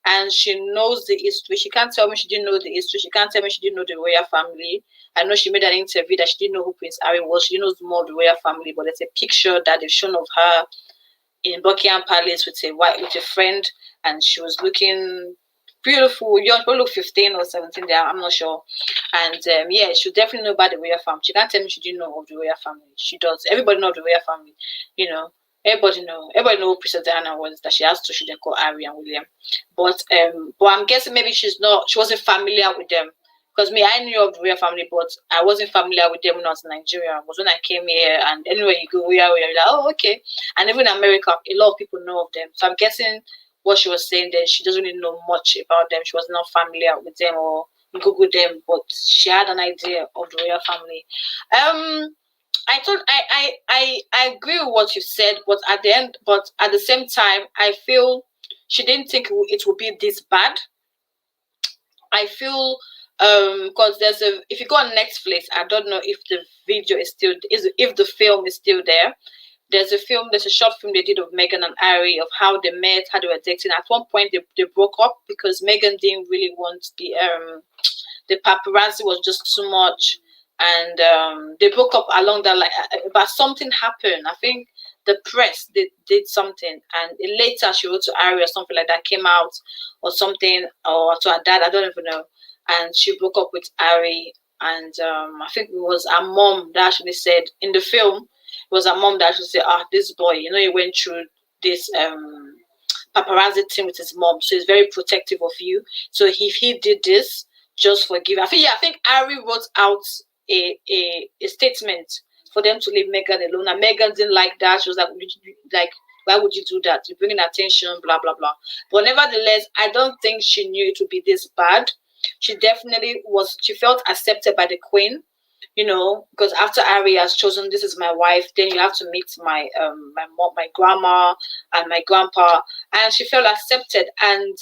and she knows the history. She can't tell me she didn't know the history. She can't tell me she didn't know the royal family. I know she made an interview that she didn't know who Prince Harry was. She knows more of the royal family, but there's a picture that they've shown of her in Buckingham Palace with a friend, and she was looking beautiful, young, probably look 15 or 17 there, I'm not sure. And yeah, she definitely know about the royal family. She can't tell me she didn't know of the royal family. She does. Everybody knows the royal family, you know. Everybody know who Princess Diana was, that she has two children called Harry and William. But I'm guessing maybe she wasn't familiar with them. Because me, I knew of the royal family, but I wasn't familiar with them when I was in Nigeria. It was when I came here, and anywhere you go, you're like, oh, okay. And even in America, a lot of people know of them. So I'm guessing what she was saying then, she doesn't really know much about them. She was not familiar with them or Google them, but she had an idea of the royal family. I agree with what you said, but at the same time, I feel she didn't think it would be this bad. I feel because if you go on Netflix, I don't know if the video if the film is still there. There's a short film they did of Meghan and Harry, of how they met, how they were dating. At one point they broke up because Meghan didn't really want the paparazzi was just too much, and they broke up along that line. But something happened. I think the press did something, and later she wrote to Harry or something like that, came out or something, or to her dad, I don't even know. And she broke up with Harry, and I think it was her mom that actually said in the film, it was her mom that actually said, this boy, he went through this paparazzi thing with his mom, so he's very protective of you. So if he did this, just forgive. I think Harry wrote out a statement for them to leave Meghan alone, and Meghan didn't like that. She was like, why would you do that? You're bringing attention, blah blah blah. But nevertheless, I don't think she knew it would be this bad. she definitely was. She felt accepted by the queen, because after Ari has chosen, this is my wife, then you have to meet my mom, my grandma, and my grandpa, and she felt accepted. And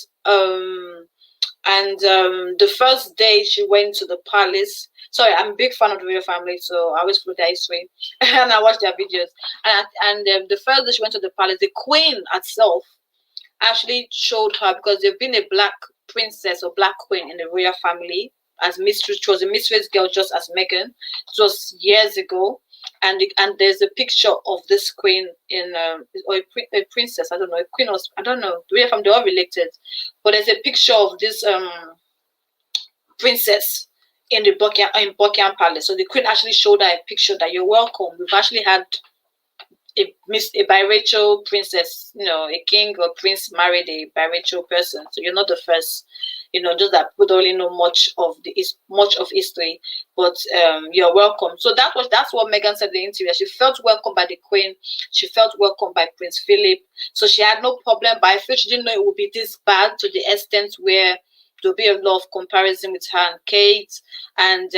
the first day she went to the palace. Sorry, I'm a big fan of the royal family, so I always follow their history and I watch their videos. And the first day she went to the palace, the queen herself actually showed her, because there's been a black princess or black queen in the royal family as mistress. She was a mistress girl just as Meghan. It was years ago, and there's a picture of this queen in or a princess. I don't know, a queen, or I don't know. The royal family, they're all related, but there's a picture of this princess in the Buckingham Palace. So the queen actually showed her a picture that you're welcome. We've actually had a biracial princess, a king or prince married a biracial person. So you're not the first, just that people don't really know much of history, but you're welcome. So that's what Meghan said in the interview. She felt welcome by the queen. She felt welcome by Prince Philip. So she had no problem. But I feel she didn't know it would be this bad, to the extent where there'll be a lot of comparison with her and Kate. And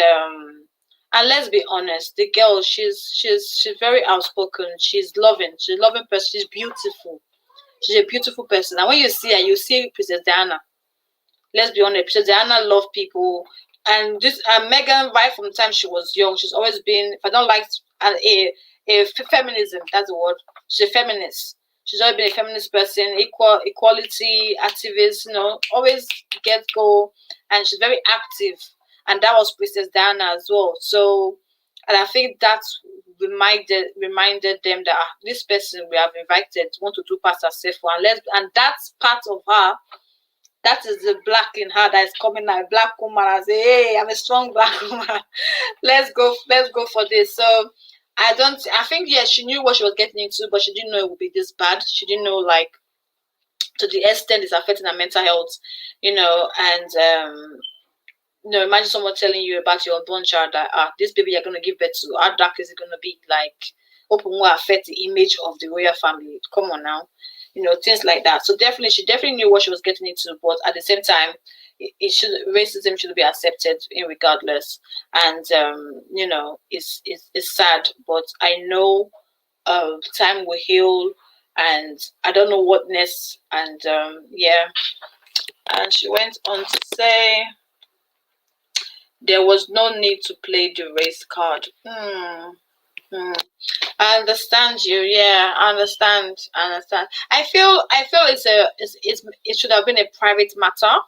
let's be honest, the girl, she's very outspoken. She's loving. She's a loving person. She's beautiful. She's a beautiful person. And when you see her, you see Princess Diana. Let's be honest, Princess Diana loved people. And Meghan, right from the time she was young, she's always been, if I don't like feminism, that's the word. She's a feminist. She's always been a feminist person, equality activist, always go. And she's very active. And that was Princess Diana as well. So, and I think that reminded them that this person we have invited want to do past herself for, and that's part of her. That is the black in her that is coming out. A black woman. I say, hey, I'm a strong black woman. let's go for this. So I think, yes, she knew what she was getting into, but she didn't know it would be this bad. She didn't know, like, to the extent it's affecting her mental health, and imagine someone telling you about your unborn child that this baby you're going to give birth to, how dark is it going to be? Like, open will affect the image of the royal family. Come on now, things like that. So she definitely knew what she was getting into, but at the same time, racism should be accepted in regardless. And it's sad, but I know time will heal, and I don't know what next. And and she went on to say, there was no need to play the race card. I understand you. Yeah, I understand. I feel it should have been a private matter,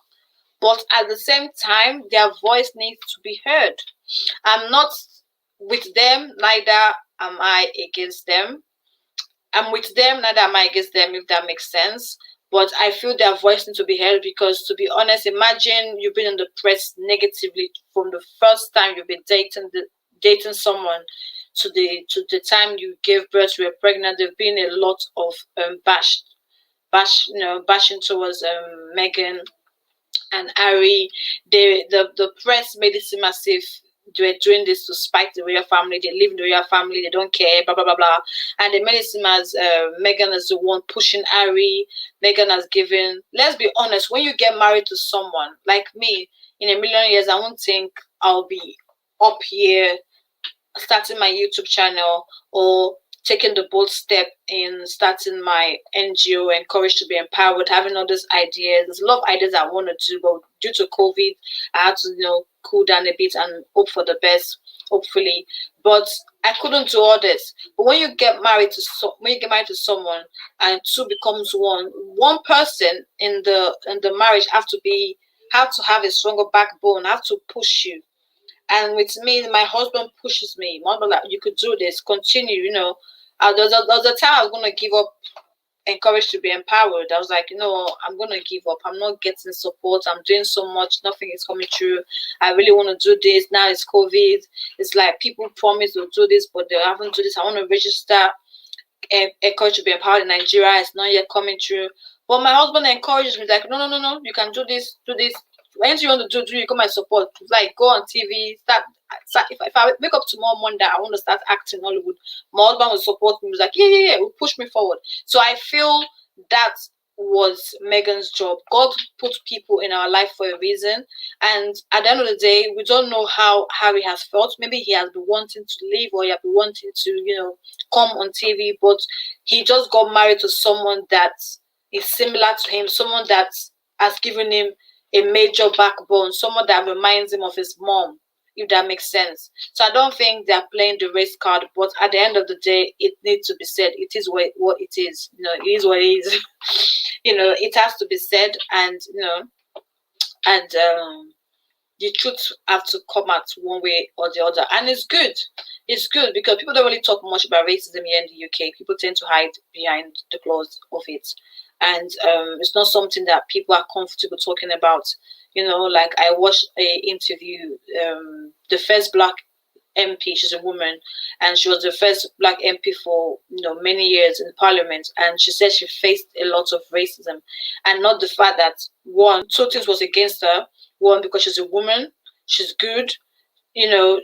but at the same time, their voice needs to be heard. I'm not with them, neither am I against them. I'm with them, neither am I against them, if that makes sense. But I feel their voice needs to be heard, because, to be honest, imagine you've been in the press negatively from the first time you've been dating someone to the time you gave birth, you were pregnant. There've been a lot of bashing towards Meghan and Harry. The press made it seem as if they were doing this to spite the royal family. They live in the royal family. They don't care. Blah blah blah blah. And they made it seem as Meghan is the one pushing Harry. Meghan has given. Let's be honest. When you get married to someone like me, in a million years, I won't think I'll be up here starting my YouTube channel or taking the bold step in starting my NGO, Encouraged to be Empowered, having all these ideas. There's a lot of ideas I want to do, but due to COVID, I had to, cool down a bit and hope for the best, hopefully. But I couldn't do all this. But when you get married to someone and two becomes one person in the marriage have to have a stronger backbone, have to push you. And with me, my husband pushes me. My husband, like, you could do this, continue, There's a time I was going to give up, Encouraged to be Empowered. I was like, I'm going to give up. I'm not getting support. I'm doing so much. Nothing is coming true. I really want to do this. Now it's COVID. It's like people promise to do this, but they haven't do this. I want to register Encouraged to be Empowered in Nigeria. It's not yet coming true. But my husband encourages me, like, no. You can do this, Anything you want to do, you come and support. Like, go on TV, start. If I wake up tomorrow Monday, I want to start acting Hollywood. My husband will support me. He's like, yeah, will push me forward. So I feel that was Megan's job. God put people in our life for a reason, and at the end of the day, we don't know how Harry has felt. Maybe he has been wanting to leave, or he has been wanting to, come on TV, but he just got married to someone that is similar to him, someone that has given him a major backbone, someone that reminds him of his mom, if that makes sense. So I don't think they're playing the race card, but at the end of the day, it needs to be said. It is what it is. It is what it is. It has to be said, and and the truth have to come out one way or the other. And it's good. It's good because people don't really talk much about racism here in the UK. People tend to hide behind the clothes of it. And it's not something that people are comfortable talking about. Like I watched a interview, the first black MP, she's a woman, and she was the first black MP for many years in Parliament, and she said she faced a lot of racism, and not the fact that two things was against her. One, because she's a woman, she's good,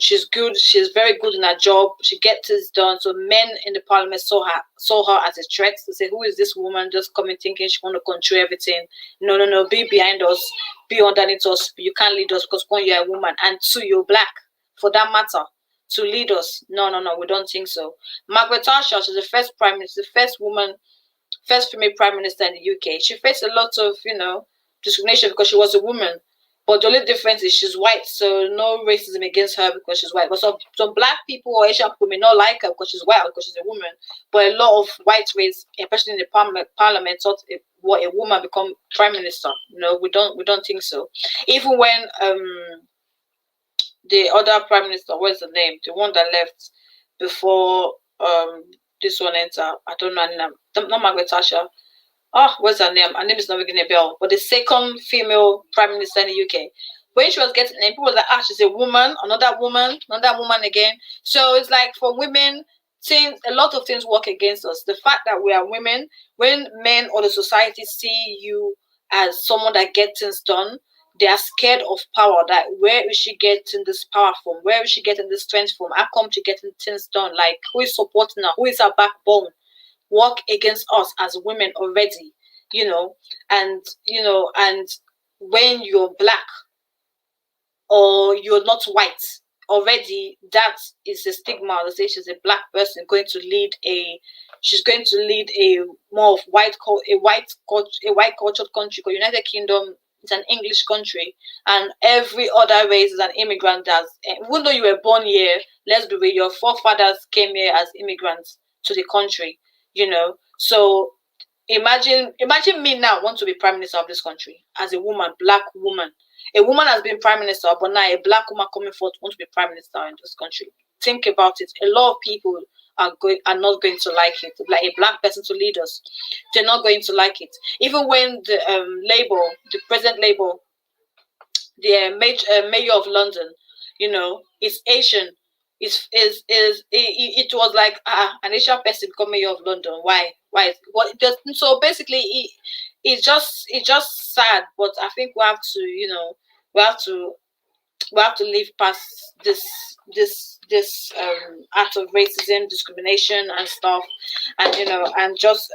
she's good, she's very good in her job, she gets this done. So men in the Parliament saw her as a threat. They say, who is this woman just coming thinking she want to control everything? No, be behind us, be underneath us, you can't lead us because one, you're a woman, and two, you're black, for that matter, to lead us. No, we don't think so. Margaret Thatcher, she's the first prime minister, the first woman, first female prime minister in the UK. She faced a lot of, discrimination because she was a woman. But the only difference is she's white, so no racism against her because she's white. But some black people or Asian people may not like her because she's white or because she's a woman. But a lot of white race, especially in the parliament, thought what a woman become prime minister. We don't think so. Even when the other prime minister, what's the name? The one that left before this one entered. I don't know her name. Not Margaret Thatcher. Oh, what's her name? Her name is not ringing a bell. But the second female prime minister in the UK, when she was getting in, people were like, she's a woman, another woman again. So it's like for women, a lot of things work against us. The fact that we are women, when men or the society see you as someone that gets things done, they are scared of power. That where is she getting this power from? Where is she getting this strength from? How come she getting things done? Like, who is supporting her? Who is her backbone? Work against us as women already, and when you're black or you're not white already, that is a stigma. They say she's a black person she's going to lead a more of white cultured country, because United Kingdom is an English country, and every other race is an immigrant. Even though you were born here, let's be real, your forefathers came here as immigrants to the country. So imagine me now want to be prime minister of this country as a woman, black woman. A woman has been prime minister, but now a black woman coming forth want to be prime minister in this country. Think about it. A lot of people are not going to like it. Like a black person to lead us, they're not going to like it. Even when the present Labour, the mayor of London, is Asian. It was like an Asian person become mayor of London. Why? So basically, it's just sad. But I think we have to, we have to live past this act of racism, discrimination, and stuff, and and just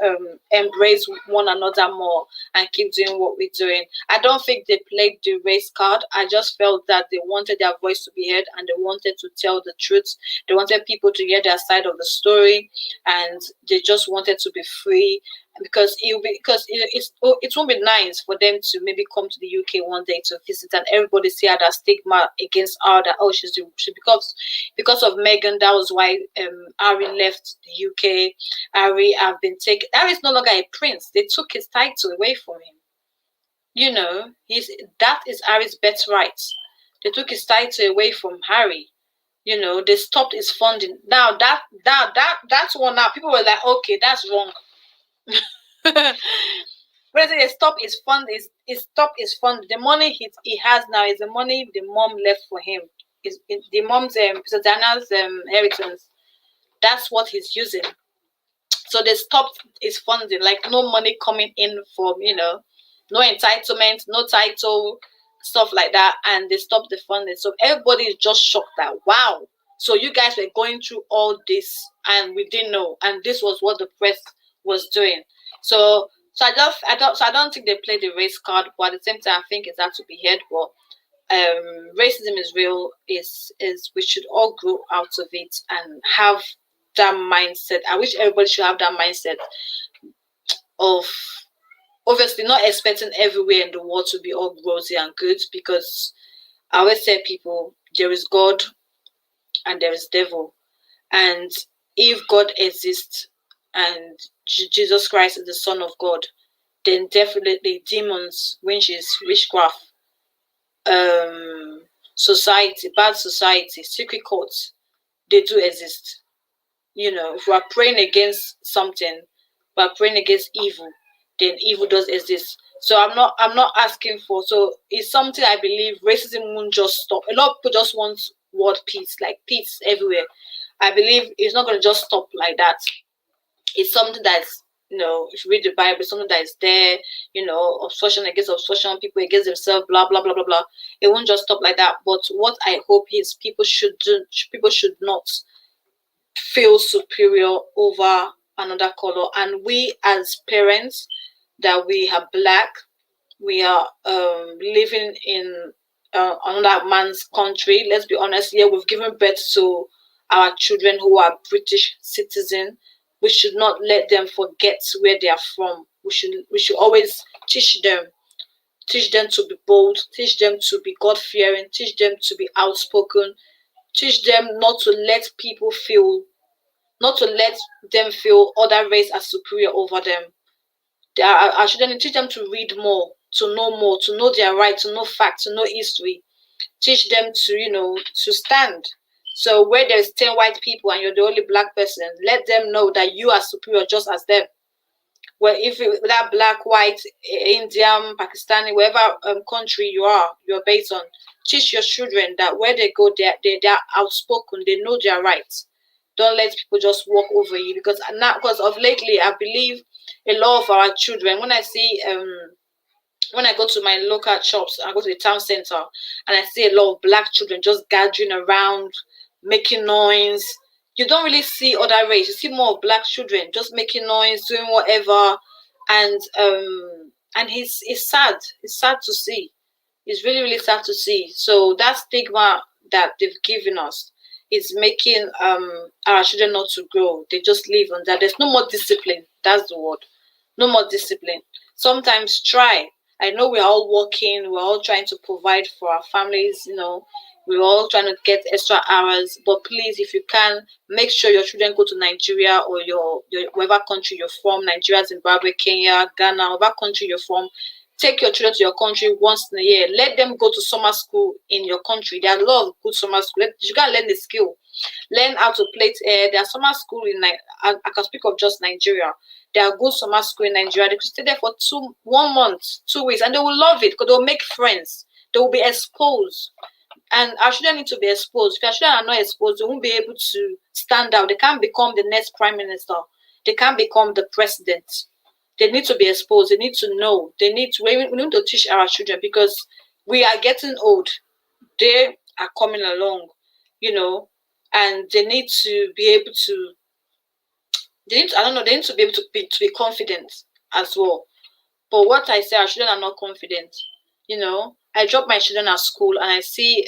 embrace one another more and keep doing what we're doing. I don't think they played the race card. I just felt that they wanted their voice to be heard, and they wanted to tell the truth. They wanted people to hear their side of the story, and they just wanted to be free, because it won't be nice for them to maybe come to the UK one day to visit, and everybody see that stigma against her, that because of Meghan, that was why Harry left the UK. Harry's no longer a prince. They took his title away from him. That is Harry's birthright. They took his title away from Harry. They stopped his funding. Now that's one. Now people were like, okay, that's wrong. But they stop his fund. Stop his fund. The money he has now is the money the mom left for him. Is the mom's Princess Diana's inheritance. That's what he's using. So they stopped his funding. Like, no money coming in from no entitlement, no title, stuff like that, and they stopped the funding. So everybody is just shocked that, wow. So you guys were going through all this and we didn't know, and this was what the press was doing. So So I don't think they play the race card, but at the same time, I think it's had to be heard. But racism is real. Is we should all grow out of it and have that mindset. I wish everybody should have that mindset of obviously not expecting everywhere in the world to be all rosy and good, because I always tell people there is God and there is devil, and if God exists and Jesus Christ is the Son of God, then definitely demons, witches, witchcraft, society, bad society, secret courts, they do exist. If we are praying against something, we are praying against evil, then evil does exist. So I'm not asking for, so it's something I believe racism won't just stop. A lot of people just want world peace, like peace everywhere. I believe it's not going to just stop like that. It's something that's, if you read the Bible, something that is there, obstruction against obstruction, people against themselves, blah blah blah blah blah. It won't just stop like that. But what I hope is people should not feel superior over another color. And we as parents, that we are black, we are living in another man's country. Let's be honest. Yeah, we've given birth to our children who are British citizens. We should not let them forget where they are from. We should always teach them to be bold, teach them to be God fearing, teach them to be outspoken, teach them not to let them feel other race as superior over them. Our children, teach them to read more, to know their right, to know facts, to know history. Teach them to stand. So where there's 10 white people and you're the only black person, let them know that you are superior just as them. Well, if that black, white, Indian, Pakistani, whatever country you're based on, teach your children that where they go, they're outspoken, they know their rights. Don't let people just walk over you, because of lately, I believe a lot of our children, when I go to my local shops, I go to the town center, and I see a lot of black children just gathering around, making noise. You don't really see other race. You see more of black children just making noise, doing whatever, and it's sad. It's sad to see. It's really, really sad to see. So that stigma that they've given us is making our children not to grow. They just live on that. There's no more discipline. That's the word. No more discipline. Sometimes try. I know we're all working. We're all trying to provide for our families. We're all trying to get extra hours. But please, if you can, make sure your children go to Nigeria or your whatever country you're from, Nigeria, Zimbabwe, Kenya, Ghana, whatever country you're from. Take your children to your country once in a year. Let them go to summer school in your country. There are a lot of good summer school. You can learn the skill. Learn how to plait hair. There are summer school in I can speak of just Nigeria. There are good summer school in Nigeria. They could stay there for 1 month, 2 weeks, and they will love it because they will make friends. They will be exposed. And our children need to be exposed. If our children are not exposed, they won't be able to stand out. They can't become the next prime minister. They can't become the president. They need to be exposed. They need to know. We need to teach our children, because we are getting old. They are coming along, and they need to be able to. They need to be able to be confident as well. But what I say, our children are not confident. I drop my children at school and I see.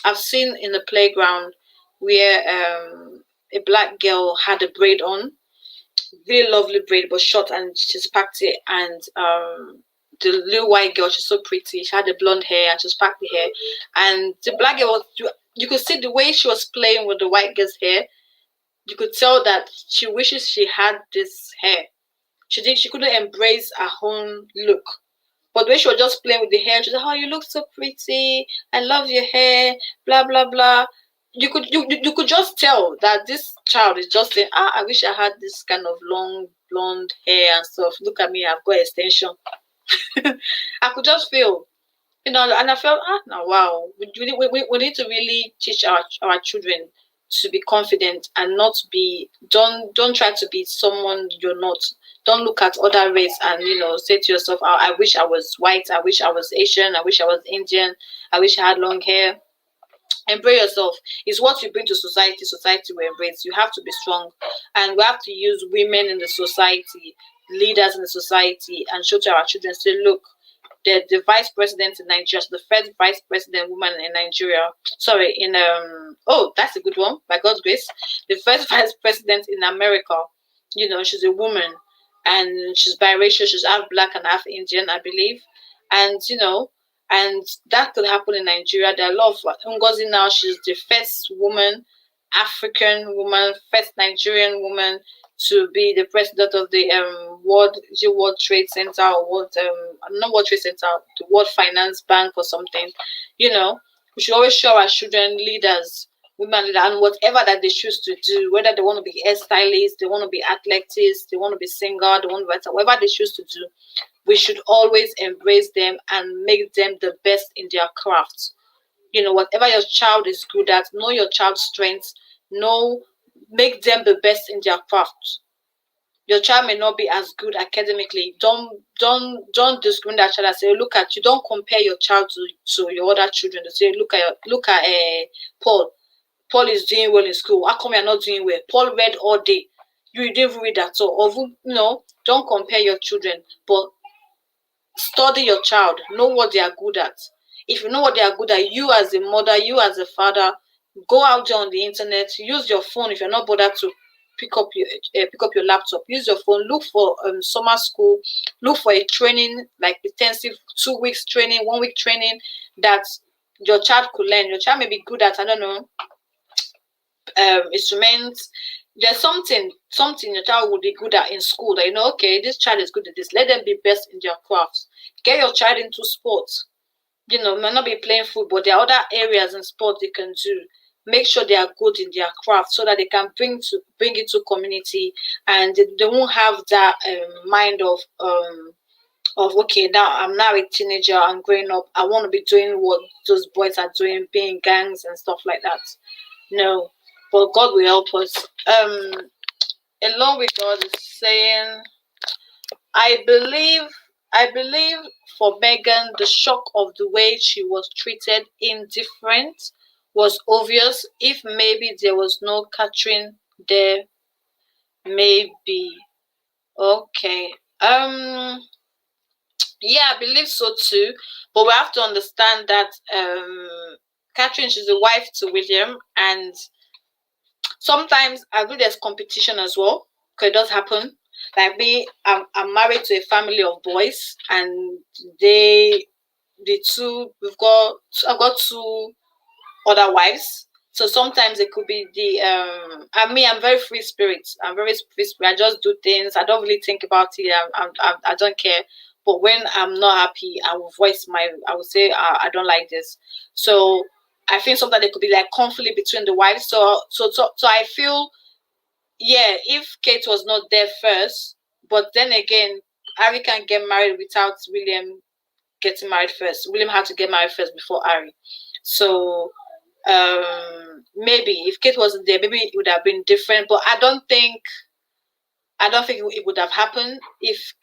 I've seen in the playground where a black girl had a braid on. Really lovely braid, but short, and she's packed it. And the little white girl, she's so pretty. She had the blonde hair and she's packed the hair. And the black girl you could see the way she was playing with the white girl's hair. You could tell that she wishes she had this hair. She couldn't embrace her own look. But when she was just playing with the hair, she said, "Oh, you look so pretty. I love your hair." Blah blah blah. You could just tell that this child is just saying, "I wish I had this kind of long blonde hair and stuff. Look at me, I've got extension." I could just feel, and I felt, now wow, we need to really teach our children to be confident and not be don't try to be someone you're not. Don't look at other race and say to yourself, I wish I was white, I wish I was Asian, I wish I was Indian, I wish I had long hair. Embrace yourself. It's what you bring to society. Society will embrace. You have to be strong, and we have to use women in the society leaders in the society and show to our children, say, look, the vice president in Nigeria, so the first vice president woman in Nigeria. Sorry, in oh, that's a good one. By God's grace, the first vice president in America. You know, she's a woman, and she's biracial. She's half black and half Indian, I believe. And you know, and that could happen in Nigeria. There are a lot of Ngozi now. She's the first woman, African woman, first Nigerian woman to be the president of the World Trade Center, or World not World Trade Center, the World Finance Bank or something. You know, we should always show our children leaders, women leaders, and whatever that they choose to do, whether they want to be hairstylists, they want to be athletics, they want to be singer, they want to write, whatever they choose to do, we should always embrace them and make them the best in their craft. You know, whatever your child is good at, know your child's strengths, make them the best in their craft. Your child may not be as good academically. Don't discriminate that child and say, look at you. Don't compare your child to your other children. To say, look at Paul. Paul is doing well in school. How come you're not doing well? Paul read all day. You didn't read at all. Or, you know, don't compare your children, but study your child. Know what they are good at. If you know what they are good at, you as a mother, you as a father, go out there on the internet. Use your phone if you're not bothered to pick up your laptop. Use your phone. Look for summer school. Look for a training, like intensive 2 weeks training, 1 week training that your child could learn. Your child may be good at, I don't know, instruments. There's something your child would be good at in school that, you know, okay, this child is good at this. Let them be best in their crafts. Get your child into sports. You know, might not be playing football. There are other areas in sport they can do. Make sure they are good in their craft so that they can bring it to community, and they won't have that mind of okay, now I'm now a teenager, I'm growing up, I want to be doing what those boys are doing, being gangs and stuff like that. No, but God will help us. Along with God is saying, I believe for Megan, the shock of the way she was treated indifferent was obvious. If maybe there was no Catherine there, maybe. Okay. Yeah, I believe so too. But we have to understand that Catherine, she's the wife to William, and sometimes I believe there's competition as well. Because it does happen. Like me, I'm married to a family of boys, and I've got two other wives. So sometimes it could be I'm very free spirit. I'm very free spirit. I just do things. I don't really think about it. I don't care. But when I'm not happy, I will say I don't like this. So I feel sometimes there could be like conflict between the wives. So I feel, yeah, if Kate was not there first, but then again, Harry can't get married without William getting married first. William had to get married first before Harry. So maybe if Kate wasn't there, maybe it would have been different. But I don't think it would have happened if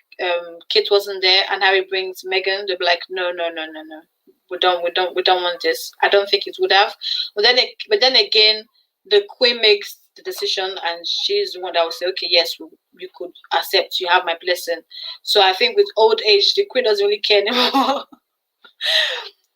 Kate wasn't there and Harry brings Meghan. They'll be like, no. We don't want this. I don't think it would have. But then again, the Queen makes the decision, and she's the one that will say, okay, yes, you could accept. You have my blessing. So I think with old age, the Queen doesn't really care anymore.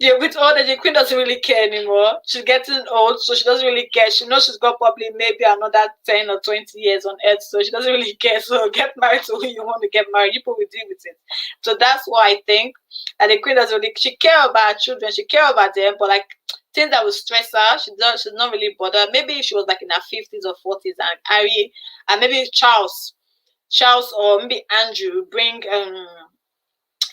Yeah, with old age, the Queen doesn't really care anymore. She's getting old, so she doesn't really care. She knows she's got probably maybe another 10 or 20 years on earth, so she doesn't really care. So get married to who you want to get married. You probably deal with it. So that's why I think that the Queen doesn't really, she care about her children, she care about them, but like things that would stress her, she's not really bothered. Maybe if she was like in her 50s or 40s, and Harry, and maybe Charles or maybe Andrew bring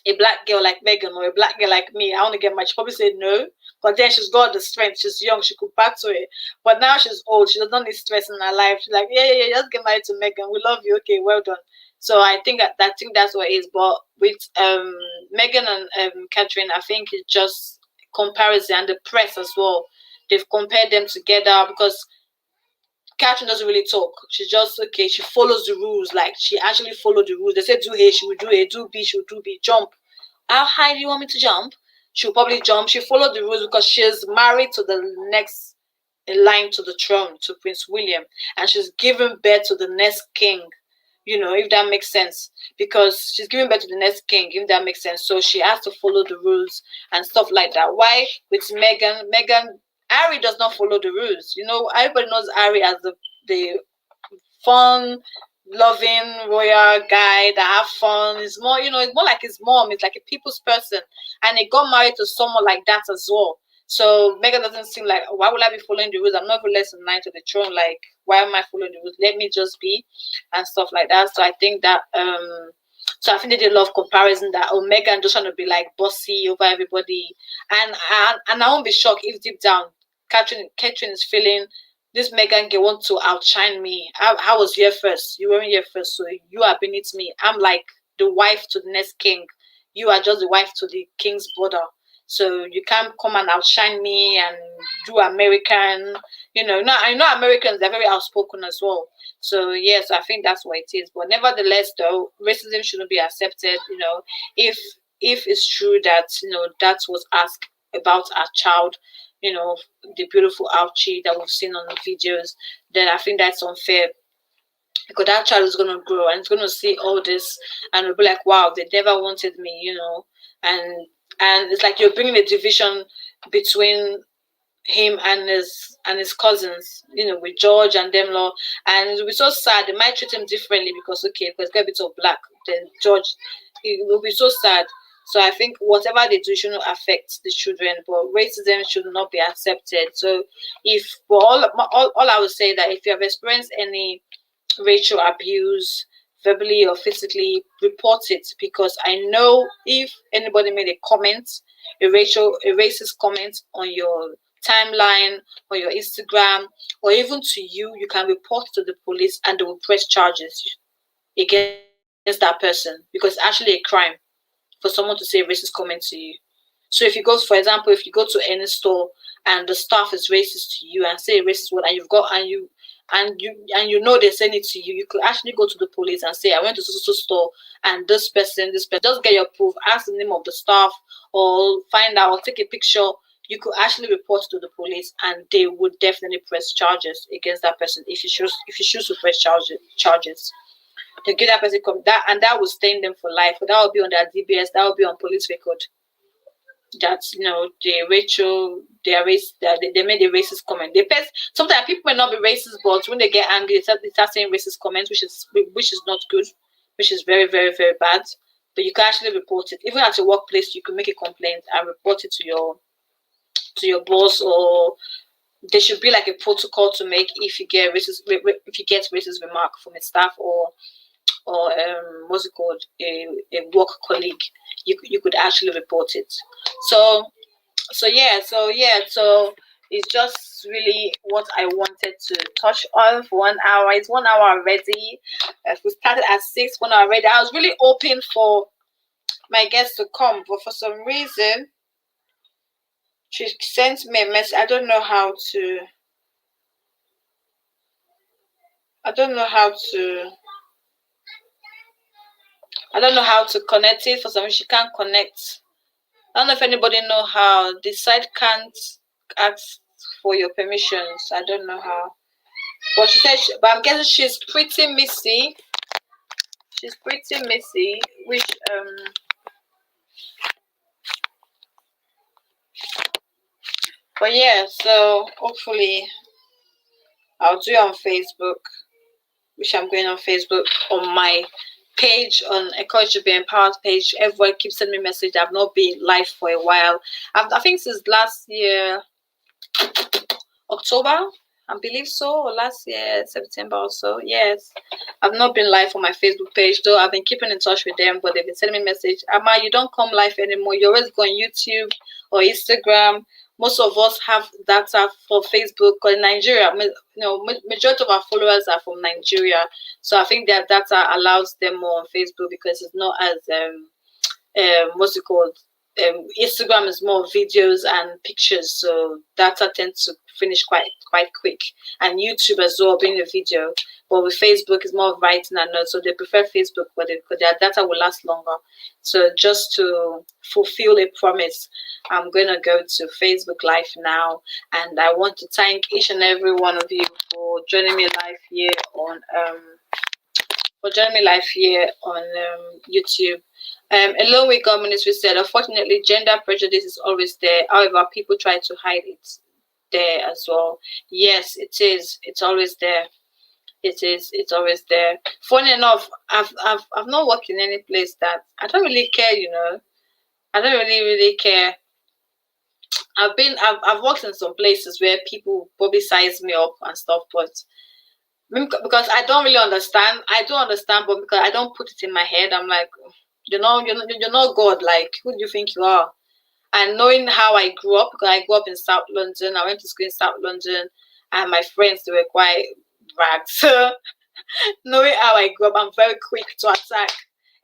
a black girl like Megan or a black girl like me, I want to get married. She probably say no, but then she's got the strength. She's young, she could battle it. But now she's old, she doesn't need stress in her life. She's like, yeah, just get married to Megan. We love you. Okay, well done. So I think that's what it is. But with Megan and Catherine, I think it's just comparison, and the press as well. They've compared them together because Catherine doesn't really talk. She's just, okay, she follows the rules. Like, she actually followed the rules. They said do A, she will do A, do B, she will do B, jump. How high do you want me to jump? She'll probably jump. She followed the rules because she's married to the next in line to the throne, to Prince William. And she's given birth to the next king. if that makes sense, because she's giving birth to the next king, if that makes sense. So she has to follow the rules and stuff like that. Why with Megan, Harry does not follow the rules. Everybody knows Harry as the fun loving royal guy that have fun. It's more, it's more like his mom. It's like a people's person, and he got married to someone like that as well. So Megan doesn't seem like, why would I be following the rules? I'm not even less than 9 to the throne. Like, why am I following the rules? Let me just be, and stuff like that. So I think that so I think they did a lot of comparison that, Megan just trying to be like bossy over everybody, and I won't be shocked if deep down Catherine is feeling this Megan girl want to outshine me. I was here first. You weren't here first, so you are beneath me. I'm like the wife to the next king. You are just the wife to the king's brother. So you can't come and outshine me and do American. Now I know Americans, they're very outspoken as well. So yes, I think that's what it is. But nevertheless, though, racism shouldn't be accepted. If it's true that that was asked about our child, the beautiful Archie that we've seen on the videos, then I think that's unfair, because that child is going to grow and it's going to see all this and will be like, wow, they never wanted me, and it's like you're bringing a division between him and his cousins, with George and them law, and it'll be so sad. They might treat him differently because it's got a bit of black, then George, it will be so sad. So I think whatever they do shouldn't affect the children, but racism should not be accepted. So all I would say that if you have experienced any racial abuse, verbally or physically, report it, because I know if anybody made a comment, a racist comment on your timeline, on your Instagram, or even to you, you can report to the police and they will press charges against that person, because it's actually a crime for someone to say a racist comment to you. So if you go, for example, if you go to any store and the staff is racist to you and say a racist word, and they're saying it to you, you could actually go to the police and say, I went to so store and this person, just get your proof, ask the name of the staff, or find out, or take a picture. You could actually report to the police, and they would definitely press charges against that person if you choose to press charges. To get that person and that will stain them for life. But that will be on their DBS, that will be on police record. That they made a racist comment. Sometimes people may not be racist, but when they get angry, they start saying racist comments, which is not good, which is very, very, very bad. But you can actually report it. Even at your workplace, you can make a complaint and report it to your boss, or there should be like a protocol to make if you get racist remark from a staff or what's it called, a work colleague, you could actually report it. So it's just really what I wanted to touch on for 1 hour. It's 1 hour already. We started at 6, 1 hour already. I was really hoping for my guests to come, but for some reason she sent me a message. I don't know how to connect it. For some reason she can't connect. I don't know if anybody know how. The site can't ask for your permissions. I don't know how. But she said, but I'm guessing she's pretty missy. Which but yeah. So hopefully I'll do it on Facebook, which I'm going on Facebook on my page, on Encourage to Be Empowered page. Everyone keeps sending me message. I've not been live for a while. I think since last year October, I believe so, or last year September or so. Yes, I've not been live on my Facebook page, though I've been keeping in touch with them, but they've been sending me message, Ama, you don't come live anymore, you always go on YouTube or Instagram. Most of us have data for Facebook, because in Nigeria, majority of our followers are from Nigeria, so I think their data allows them more on Facebook, because it's not as what's it called, Instagram is more videos and pictures, so data tends to finish quite quick, and YouTube as well being a video. But with Facebook, it's more writing and notes, so they prefer Facebook, but because their data will last longer. So just to fulfill a promise, I'm going to go to Facebook Live now, and I want to thank each and every one of you for joining me live here on for joining me live here on YouTube. Along with communists, we said, unfortunately, gender prejudice is always there. However, people try to hide it there as well. Yes, it is. It's always there. It is. It's always there. Funny enough, I've not worked in any place that I don't really care. I don't really care. I've worked in some places where people probably size me up and stuff, but because I don't really understand. I do understand, but because I don't put it in my head, I'm like, you're not God. Like, who do you think you are? And knowing how I grew up, because I grew up in South London, I went to school in South London, and my friends, they were quite ragged. So knowing how I grew up, I'm very quick to attack.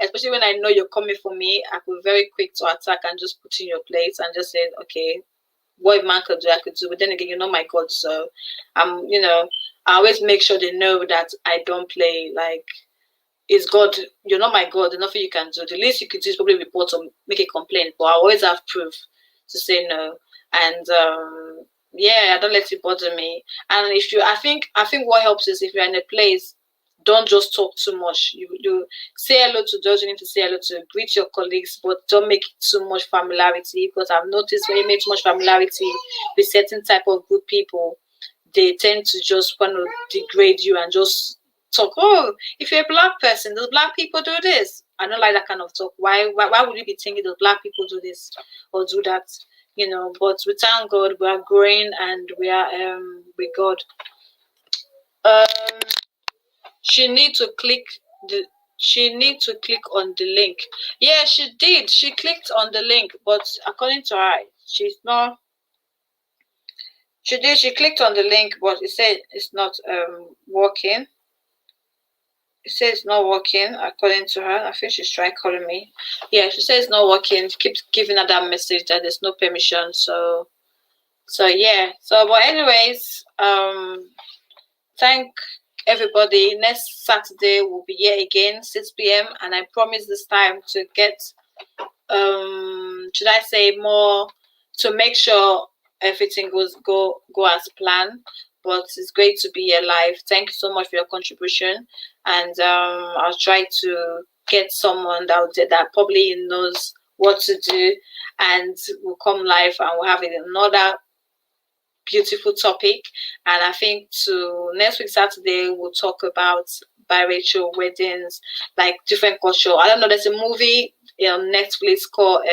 Especially when I know you're coming for me, I could be very quick to attack and just put in your place and just say, okay, what a man could do, I could do. But then again, you're not my God, so I always make sure they know that I don't play like it's God. You're not my God. There's nothing you can do. The least you could do is probably report or make a complaint. But I always have proof to say no. And yeah, I don't let it bother me. And I think what helps is if you're in a place, don't just talk too much. You say hello to those you need to say hello to, greet your colleagues, but don't make it too much familiarity, because I've noticed when you make too much familiarity with certain type of good people, they tend to just want to degrade you and just talk. Oh, if you're a black person, does black people do this? I don't like that kind of talk. Why would you be thinking that black people do this or do that? But we thank God we are growing and we are with God. She need to click on the link. Yeah, she did. She clicked on the link, but according to her, she's not. She did. She clicked on the link, but it said it's not working. It says it's not working according to her. I think she's trying calling me. Yeah, she says it's not working. She keeps giving her that message that there's no permission. So yeah. So but anyways, thank everybody. Next Saturday we'll be here again, 6 p.m. and I promise this time to get should I say more, to make sure everything go as planned. But it's great to be here live. Thank you so much for your contribution, and I'll try to get someone that probably knows what to do, and we'll come live and we'll have another beautiful topic. And I think to next week Saturday we'll talk about biracial weddings, like different culture. I don't know, there's a movie on Netflix called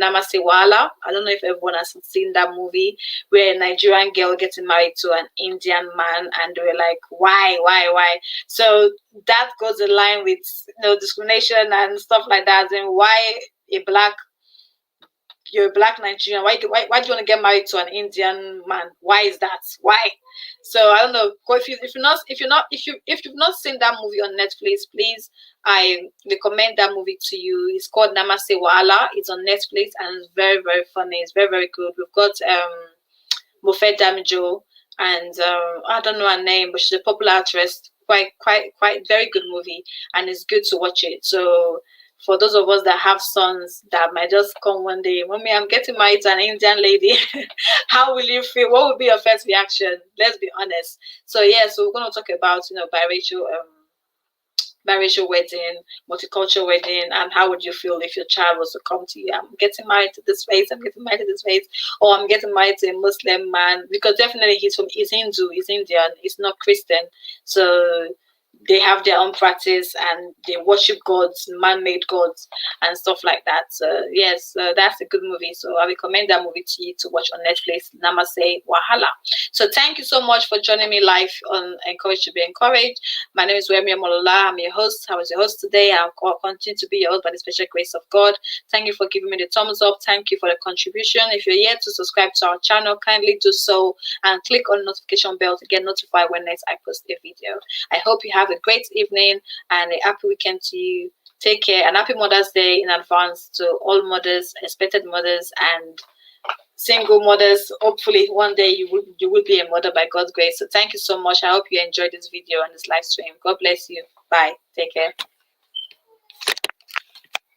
Namaste Wala. I don't know if everyone has seen that movie, where a Nigerian girl getting married to an Indian man, and they were like, why? So that goes in line with discrimination and stuff like that. And why you're a black Nigerian. Why do you want to get married to an Indian man? Why is that? Why? So I don't know. If you've not seen that movie on Netflix, please, I recommend that movie to you. It's called Namaste Wala. It's on Netflix and it's very, very funny. It's very, very good. We've got Mofe Damijo, and I don't know her name, but she's a popular actress. Quite very good movie, and it's good to watch it. So for those of us that have sons that might just come one day, Mommy, I'm getting married to an Indian lady. How will you feel? What would be your first reaction? Let's be honest. So yeah, so we're going to talk about biracial wedding, multicultural wedding, and how would you feel if your child was to come to you? I'm getting married to this race, I'm getting married to this race, or I'm getting married to a Muslim man, because definitely he's Hindu, he's Indian, he's not Christian. So they have their own practice and they worship gods, man-made gods and stuff like that. So yes, that's a good movie. So I recommend that movie to you to watch on Netflix, Namaste Wahala. So thank you so much for joining me live on Encouraged to be Encouraged. My name is Wemi Amolola. I'm your host. I was your host today. I'll continue to be your host by the special grace of God. Thank you for giving me the thumbs up. Thank you for the contribution. If you're yet to subscribe to our channel, kindly do so and click on the notification bell to get notified when next I post a video. I hope you have a great evening and a happy weekend to you. Take care, and happy Mother's Day in advance to all mothers, expected mothers, and single mothers. Hopefully one day you will be a mother by God's grace. So thank you so much. I hope you enjoyed this video and this live stream. God bless you. Bye. Take care.